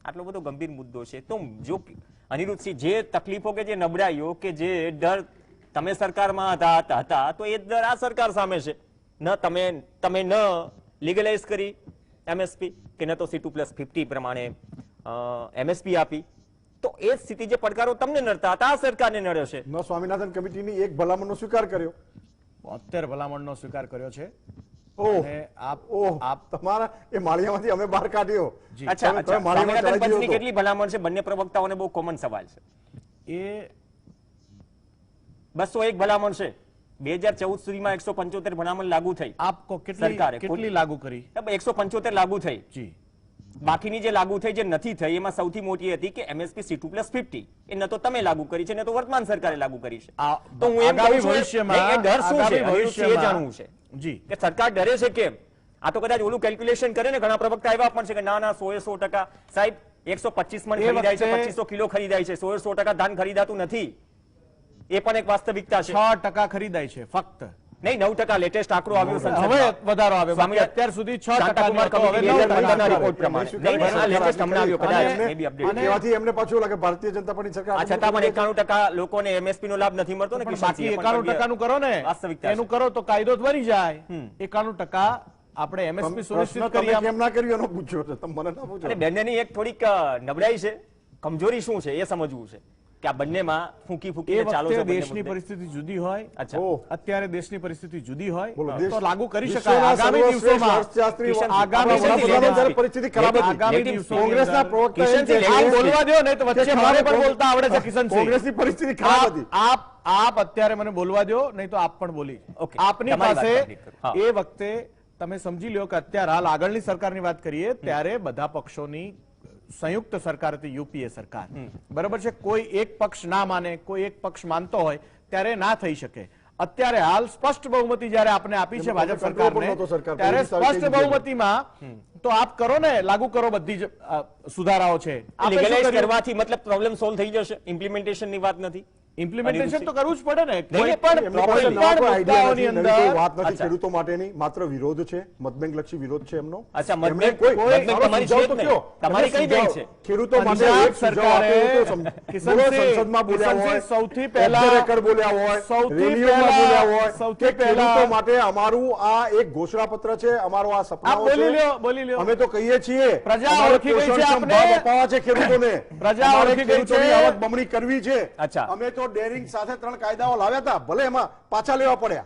આટલો બધો ગંભીર મુદ્દો છે તો જો અનિરુદ્ધસિંહ જે તકલીફો કે જે નબળાઈઓ કે જે ડર તમે સરકારમાં હતા તો એ ડર આ સરકાર સામે છે. ન તમે ન લીગલાઇઝ કરી MSP કે ન તો C2+50 પ્રમાણે MSP આપી, તો એ જ સ્થિતિ જે પડકારો તમને નડતા હતા આ સરકારને નડે છે. ન સ્વામિનાથન કમિટીની એક ભલામણનો સ્વીકાર કર્યો. 72 ભલામણનો સ્વીકાર કર્યો છે. ઓહ, અને આપ તમારા એ માળિયામાંથી અમે બહાર કાઢ્યો. અચ્છા, તમે અચ્છા, માળિયામાં સ્વામિનાથન ચડાઈ દીધો પંચની હતો. કેટલી ભલામણ છે? બંને પ્રવક્તાઓને બહુ કોમન સવાલ છે. એ 201 ભલામણ છે. 2014 સુધીમાં 175 ભલામણ લાગુ થઈ. આપ કો સરકારે કેટલી લાગુ કરી? 175 લાગુ થઈ. જી, બાકીની જે લાગુ થઈ, જે નથી થઈ, એમાં સૌથી મોટી હતી કે MSP C2+50 એ ન તો તમે લાગુ કરી છે ને તો વર્તમાન સરકારે લાગુ કરી છે. આ તો હું એમ આગામી કહું છું, ભવિષ્યમાં નહીં, એ ડર શું છે? આગામી અનિરુદ્ધસિંહ એ જાણવું છે જી, કે સરકાર ડરે છે કેમ? આ તો કદાચ ઓલું કેલ્ક્યુલેશન કરે ને, ઘણા પ્રવક્તા એવા પણ છે કે ના 100% સાહેબ 125 મણ એ ખરીદાય છે, વખતે 2500 કિલો ખરીદાય છે, 100% ધાન ખરીદાતું નથી. એ પણ એક વાસ્તવિકતા છે. 6% ખરીદાય છે ફક્ત. નહીં 9% લેટેસ્ટ આંકડો આવ્યો હવે સંસદમાં. વધારો આવ્યો, સ્વામી બાકી અત્યાર સુધી 6% શાંતાકુમાર હતો, હવે કમિટી 9% 2015 ના આવ્યો. રિપોર્ટ પ્રમાણે. નહીં, નહીં, નહીં, આ લેટેસ્ટ હમણાં આવ્યો કદાચ અને- maybe update. અને- કહેવાથી એમને પાછું લાગે ભારતીય જનતા પાર્ટીની સરકાર છતાં પણ 91% લોકોને એમએસપી નો લાભ નથી મળતો ને પણ કિશનસિંહ, બાકી એ પણ 91% નું કરો ને, વાસ્તવિકતા છે. એનું કરો તો કાયદો જ બની જાય. 91% આપણે એમએસપી સુનિશ્ચિત પ્રશ્ન કરી તમે કેમ ના કર્યો એનો પૂછ્યો છે, તમે મને ના પૂછો. અને બંનેની એક થોડીક નબળાઈ છે, કમજોરી શું છે એ સમજવું છે કે આ બંનેમાં ફૂંકી એ ફૂંકીને ચાલો છે વખતે બંને દેશની મુદ્દે. પરિસ્થિતિ જુદી હોય, અચ્છા. ઓહ. અત્યારે દેશની પરિસ્થિતિ જુદી બોલો, હોય દેશ- તો લાગુ કરી વિશ્વના શકાય આગામી સર્વશ્રેષ્ઠ દિવસોમાં. અર્થશાસ્ત્રી કિશનસિંહ, આગામી આપણા વડાપ્રધાનો જ્યારે પરિસ્થિતિ ખરાબ હતી. આગામી લેટિવ દિવસોની કોંગ્રેસના અંદર- પ્રવક્તા એમ કિશનસિંહ, કહે છે આમ બોલવા દો નહીં તો વચ્ચે કે મારે પણ કોંગ્રેસ- બોલતા આવડે છે કિશનસિંહ. કોંગ્રેસની પરિસ્થિતિ ખરાબ હતી. આપ અત્યારે મને બોલવા દો નહીં તો આપ પણ બોલી. Okay. આપની તમારી વાત પાસે complete કરો. હા. એ વખતે તમે સમજી લ્યો કે અત્યારે હાલ આગળની સરકારની વાત કરીએ ત્યારે બધા પક્ષોની સંયુક્ત સરકાર હતી, યુપીએ સરકાર. બરાબર છે, કોઈ એક પક્ષ ના માને, કોઈ એક પક્ષ માનતો હોય ત્યારે ના થઈ શકે. અત્યારે હાલ સ્પષ્ટ બહુમતી જ્યારે આપને આપી છે એમાં ભાજપ control પણ સરકારને, નહોતો સરકાર પર. ત્યારે એવી સારી સ્પષ્ટ થઈ ગઈ. બહુમતીમાં તો આપ કરો ને, લાગુ કરો બધી જ સુધારાઓ છે. આપે શું લીગલાઇઝ કર્યું? કરવાથી મતલબ પ્રોબ્લેમ સોલ્વ થઈ જશે, ઇમ્પ્લિમેન્ટેશન ની વાત નથી. ઇમ્પ્લિમેન્ટેશન તો કરવું જ પડે ને. નહીં, કોઈ નહીં, પણ એમની પાસે કોઈ નવા પણ કોઈ idea મુદ્દાઓની નથી, નવી કોઈ અંદર વાત નથી અચ્છા. ખેડૂતો માટેની, માત્ર વિરોધ છે, મતબેંક લક્ષી વિરોધ છે એમનો. અચ્છા, એમને મતબેંક- કોઈ- મતબેંક મારો તમારી સુઝાવ છે જ તો નહીં. કયો? તમારી એમને કઈ બેંક સુઝાવ છે? ખેડૂતો માટે પંજાબ એક સુઝાવ આપ્યો તો કિશનસિંહ, સંસદમાં બોલ્યા હોય, કિશનસિંહ, સૌથી પહેલા- રેકર્ડ બોલ્યા હોય, સૌથી રેલીઓમાં પહેલા- બોલ્યા હોય સૌથી કે ખેડૂતો પહેલા- માટે અમારું આ એક ઘોષણાપત્ર છે, અમારો આ આપ સપનાઓ બોલી છે. લ્યો, બોલી લ્યો. અમે તો કહીએ છીએ પ્રજા અમારે ઓળખી ગઈ છે પોષણક્ષમ આપને. ભાવ અપાવવા છે ખેડૂતોને. પ્રજા અમારે ઓળખી ગઈ ખેડૂતોની છે. આવક બમણી કરવી છે. અચ્છા. અમે તો ડેરિંગ સાથે 3 કાયદાઓ લાવ્યા હતા, ભલે એમાં પાછા લેવા પડ્યા,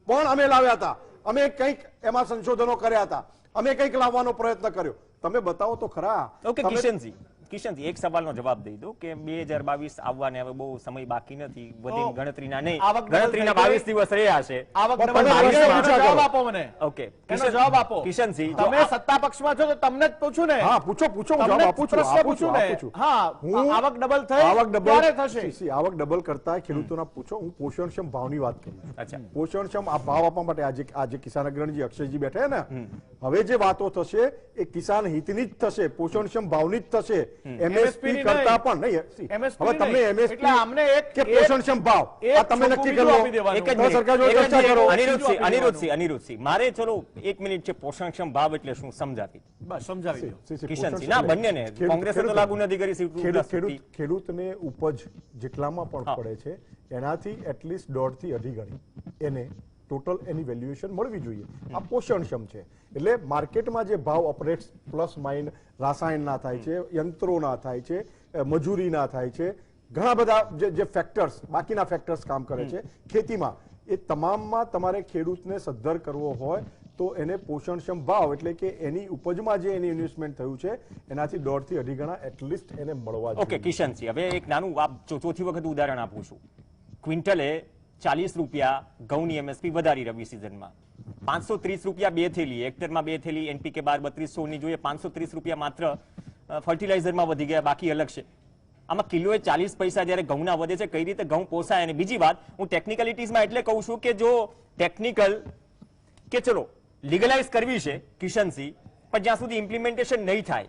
પણ અમે લાવ્યા હતા. અમે કંઈક એમાં સંશોધનો કર્યા હતા, અમે કંઈક લાવવાનો પ્રયત્ન કર્યો. તમે બતાવો તો ખરા. ઓકે, તમે- કિશનસિંહ, એક સવાલનો જવાબ દઈ દો કે 2022 આવવાને હવે બહુ સમય બાકી નથી, વધીને ગણતરીના નહીં, આવક ડબલ ગણતરીના થઈ ગઈ. 22 દિવસ રહ્યા છે. આવક પણ ડબલ તમે થઈ ગઈ. પ્રશ્ન પૂછ્યા એનો જવાબ કરો. આપો મને. ઓકે, એનો જવાબ આપો. કિશનસિંહ, જો તમે આ- સત્તા પક્ષમાં છો તો તમને જ પૂછું ને. હા, પૂછો પૂછો, હું તમને જવાબ જ આપું છું, પ્રશ્ન આપું છું, પૂછું ને. આપું છું. હા, હું આવક ડબલ થઈ આવક ક્યારે ડબલ થશે? આવક ડબલ કરતા ખેડૂતોના પૂછો. હું પોષણક્ષમ ભાવની વાત કરું છું. અચ્છા. પોષણક્ષમ આ ભાવ આપવા માટે આજે કિસાન અગ્રણીજી અક્ષયજી બેઠા ને, હવે જે વાતો થશે એ કિસાન હિતની જ થશે, પોષણક્ષમ ભાવની જ થશે. એમએસપી ની કરતા નહીં. પણ નહીં. MSP હવે તમે નહીં. એમએસપી એટલે આમને એક- કે પોષણક્ષમ ભાવ એક આ તમે છોકું નક્કી બીજું કરો. આપી દેવાનું. એક જ તમે મિનિટ, સરકાર જોડે એક જ ચર્ચા મિનિટ. કરો. અનિરુદ્ધસિંહ, મારે ચલો 1 મિનિટ છે, પોષણક્ષમ ભાવ એટલે શું સમજાવી બસ સમજાવી દો. કિશનસિંહ, ના, બંનેને. કોંગ્રેસે તો લાગુ નથી કરી ખેડૂતને ઉપજ જેટલામાં પણ હા. પડે છે એનાથી એટલીસ્ટ 1.5 થી 2.5 ગણી એને ટોટલ એની વેલ્યુએશન મળવી જોઈએ. આ પોષણક્ષમ છે. એટલે માર્કેટમાં જે ભાવ ઓપરેટ્સ પ્લસ માઇન રાસાયણ ના થાય છે, યંત્રો ના થાય છે, મજૂરી ના થાય છે, ઘણા બધા જે ફેક્ટર્સ બાકીના ફેક્ટર્સ કામ કરે છે ખેતીમાં, એ તમામમાં તમારે ખેડૂતને સદ્ધર કરવો હોય તો એને પોષણક્ષમ ભાવ એટલે કે એની ઉપજમાં જે એની ઇન્વેસ્ટમેન્ટ થયું છે એનાથી 1.5 થી 2.5 ગણા એટલીસ્ટ એને મળવા જોઈએ. ઓકે કિશનસિંહ, હવે એક નાનું ચોથી વખત ઉદાહરણ આપું છું. ક્વિન્ટલે 40 રૂપિયા ઘઉંની એમએસપી વધારી રવિ સિઝનમાં, 530 રૂપિયા 2 થેલી, હેક્ટરમાં 2 થેલી એનપીકે 3200 ની જોઈએ, 530 રૂપિયા માત્ર ફર્ટિલાઇઝરમાં વધી ગયા, બાકી અલગ છે. આમાં કિલોએ 40 પૈસા જ્યારે ઘઉંના વધે છે, કઈ રીતે ઘઉં પોસાય? અને બીજી વાત, હું ટેકનિકલિટીઝમાં એટલે કહું છું કે જો ટેકનિકલ કે ચલો લીગલાઇઝ કરવી છે કિશનસિંહ, પણ જ્યાં સુધી ઇમ્પ્લિમેન્ટેશન નહીં થાય,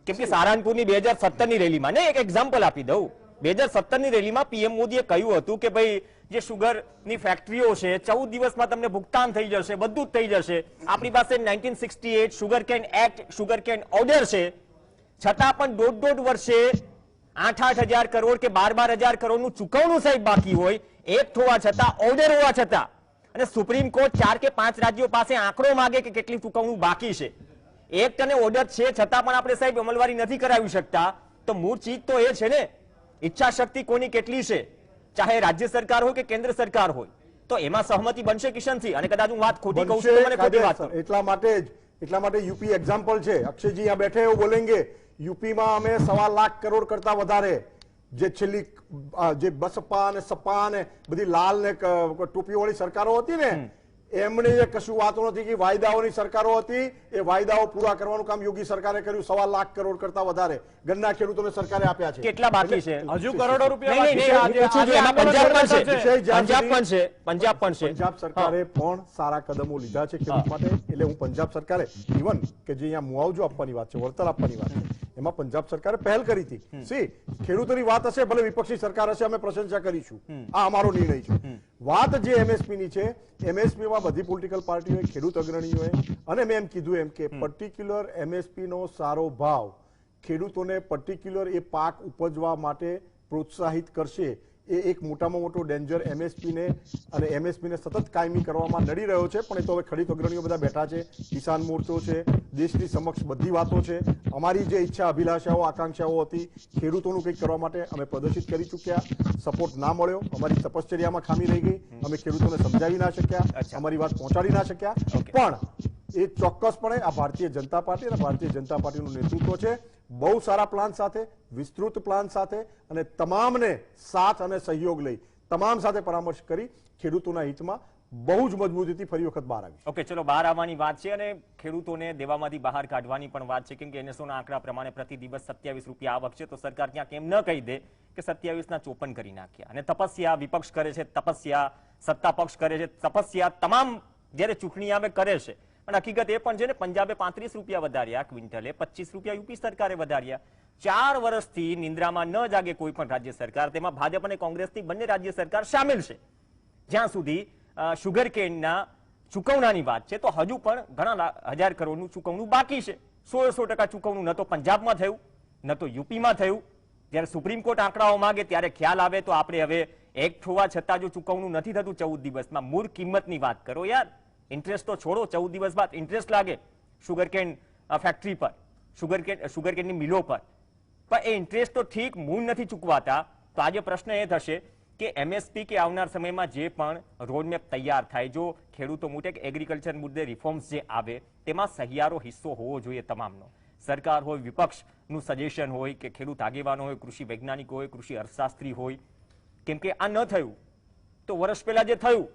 કેમ કે સારંગપુરની 2017 ની રેલીમાં ને એક એક્ઝામ્પલ આપી દઉં, 2017 ની રેલીમાં પીએમ મોદીએ કહ્યું હતું કે ભાઈ જે શુગરની ફેક્ટરીઓ છે 14 દિવસમાં તમને ભુગતાન થઈ જશે, બધું જ થઈ જશે. આપણી પાસે 1968 sugar can act, sugar can order છે, છતાં પણ 1.5 વર્ષે 8,000 કરોડ કે 12,000 કરોડનું ચૂકવણું સાહેબ બાકી હોય, એક હોવા છતાં, ઓર્ડર હોવા છતાં, અને સુપ્રીમ કોર્ટ 4 કે 5 રાજ્યો પાસે આંકડો માંગે કે કેટલી ચૂકવણું બાકી છે. એક્ટ અને ઓર્ડર છે છતાં પણ આપણે સાહેબ અમલવારી નથી કરાવી શકતા. તો મૂળ ચીજ તો એ છે ને, ઈચ્છા શક્તિ કોની કેટલી છે, ચાહે રાજ્ય સરકાર હોય કે કેન્દ્ર સરકાર હોય. તો એમાં સહમતિ બનશે કિશનસિંહ? અને કદાચ હું વાત ખોટી કહું છું તો મને ખોટી વાત કરો. એટલા માટે યુપી એક્ઝામ્પલ છે. અક્ષયજી અહીંયા બેઠે એવું બોલેંગે યુપીમાં અમે 1.25 લાખ કરોડ કરતા વધારે જે છેલ્લી જે બસપા અને સપા ને બધી લાલ ને ટોપીવાળી સરકારો હતી ને, એમણે એ કશું વાતો નથી કે વાયદાઓની સરકારો હતી, એ વાયદાઓ પૂરા કરવાનું કામ યોગી સરકારે કર્યું. 1.25 લાખ કરોડ કરતા વધારે ગન્ના ખેડૂતોને સરકારે આપ્યા છે. કેટલા બાકી છે? હજુ કરોડો રૂપિયા નહીં, નહીં, બાકી નહીં, છે. હું પૂછું છું, એમાં પંજાબ પણ છે. જ્યાં પંજાબ સુધી- પણ છે, પંજાબ પણ છે. પંજાબ સરકારે પણ સારા કદમો લીધા છે ખેડૂત માટે. એટલે હું પંજાબ સરકારે ઇવન કે જે અહીંયા મુઆવજો આપવાની વાત છે, વળતર આપવાની વાત છે, એમાં પંજાબ સરકારે પહેલ કરી હતી ખેડૂતોની વાત હશે, ભલે વિપક્ષી સરકાર હશે, અમે પ્રશંસા કરીશું, આ અમારો નિર્ણય છે. વાત જે એમએસપી ની છે, એમએસપી માં બધી પોલિટિકલ પાર્ટીઓએ, ખેડૂત અગ્રણીઓએ, અને મેં એમ કીધું એમ કે પર્ટિક્યુલર એમએસપી નો સારો ભાવ ખેડૂતોને પર્ટિક્યુલર એ પાક ઉપજવા માટે પ્રોત્સાહિત કરશે. એ એક મોટામાં મોટો ડેન્જર એમએસપી ને અને એમએસપી ને સતત કાયમી કરવામાં નડી રહ્યો છે. પણ એ તો હવે ખેડૂત અગ્રણીઓ બધા બેઠા છે, કિસાન મોરચો છે, દેશની સમક્ષ બધી વાતો છે. અમારી જે ઈચ્છા, અભિલાષાઓ, આકાંક્ષાઓ હતી ખેડૂતોનું કંઈક કરવા માટે અમે પ્રદર્શિત કરી ચૂક્યા. સપોર્ટ ના મળ્યો, અમારી તપશ્ચર્યામાં ખામી રહી ગઈ, અમે ખેડૂતોને સમજાવી ના શક્યા, અમારી વાત પહોંચાડી ના શક્યા. પણ એ ચોક્કસપણે આ ભારતીય જનતા પાર્ટી અને ભારતીય જનતા પાર્ટીનું નેતૃત્વ છે, બહુ સારા પ્લાન સાથે, વિસ્તૃત પ્લાન સાથે, અને તમામને સાથ અને સહયોગ લઈ તમામ સાથે પરામર્શ કરી ખેડૂતોના હિતમાં બહુ જ મજબૂતીથી ફરી વખત બહાર આવી. ઓકે, ચલો, બહાર આવવાની વાત છે અને ખેડૂતોને દેવામાંથી બહાર કાઢવાની પણ વાત છે, કેમ કે એનએસઓના આંકડા પ્રમાણે પ્રતિ દિવસ 27 રૂપિયા આવક છે. તો સરકાર ક્યાંક એમ ન કહી દે કે 27 ના 54 કરી નાખ્યા. અને તપસ્યા વિપક્ષ કરે છે, તપસ્યા સત્તા પક્ષ કરે છે, તપસ્યા તમામ જ્યારે ચૂંટણી આવે કરે છે. પણ હકીકત એ પણ છે ને, પંજાબે 35 રૂપિયા વધાર્યા ક્વિન્ટલે, 25 રૂપિયા યુપી સરકારે વધાર્યા. 4 વર્ષથી નિંદ્રામાં ન જાગે કોઈ પણ રાજ્ય સરકાર, તેમાં ભાજપ અને કોંગ્રેસની બંને રાજ્ય સરકાર સામેલ છે. જ્યાં સુધી શુગર કેનના ચૂકવણાની વાત છે, તો હજુ પણ ઘણા હજાર કરોડનું ચૂકવણું બાકી છે. 100% ચૂકવણું ન તો પંજાબમાં થયું, ન તો યુપીમાં થયું. જ્યારે સુપ્રીમ કોર્ટ આંકડાઓ માંગે ત્યારે ખ્યાલ આવે તો આપણે હવે એક્ટ હોવા છતાં જો ચૂકવણું નથી થતું 14 દિવસમાં, મૂળ કિંમતની વાત કરો યાર. ઇન્ટરેસ્ટ તો છોડો, 14 દિવસ બાદ ઇન્ટરેસ્ટ લાગે શુગરકેન ફેક્ટરી પર, શુગરકેનની મિલો પર, પણ એ ઇન્ટરેસ્ટ તો ઠીક, મૂળ નથી ચૂકવાતા. તો આજે પ્રશ્ન એ થશે કે એમએસપી કે આવનાર સમયમાં જે પણ રોડમેપ તૈયાર થાય, જો ખેડૂતો મુદ્દે કે એગ્રીકલ્ચર મુદ્દે રિફોર્મ્સ જે આવે, તેમાં સહિયારો હિસ્સો હોવો જોઈએ તમામનો. સરકાર હોય, વિપક્ષનું સજેશન હોય, કે ખેડૂત આગેવાનો હોય, કૃષિ વૈજ્ઞાનિકો હોય, કૃષિ અર્થશાસ્ત્રી હોય. કેમ કે આ ન થયું તો વર્ષ પહેલા જે થયું,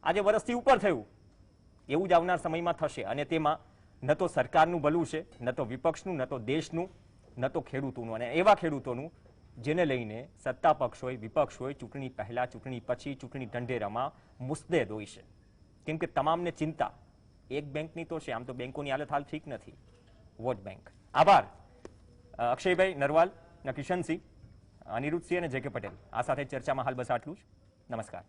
આજે વર્ષથી ઉપર થયું, એવું જ આવનાર સમયમાં થશે. અને તેમાં ન તો સરકારનું ભલું છે, ન તો વિપક્ષનું, ન તો દેશનું, ન તો ખેડૂતોનું. અને એવા ખેડૂતોનું જેને લઈને સત્તા પક્ષ હોય, વિપક્ષ હોય, ચૂંટણી પહેલા, ચૂંટણી પછી, ચૂંટણી ઢંઢેરામાં મુસ્તેદ હોય છે. કેમ કે તમામને ચિંતા એક બેંકની તો છે. આમ તો બેંકોની હાલત હાલ ઠીક નથી, વોટ બેંક. આભાર અક્ષયભાઈ નરવાલ, કિશનસિંહ, અનિરુદ્ધસિંહ અને જે કે પટેલ. આ સાથે ચર્ચામાં હાલ બસ આટલું જ. નમસ્કાર.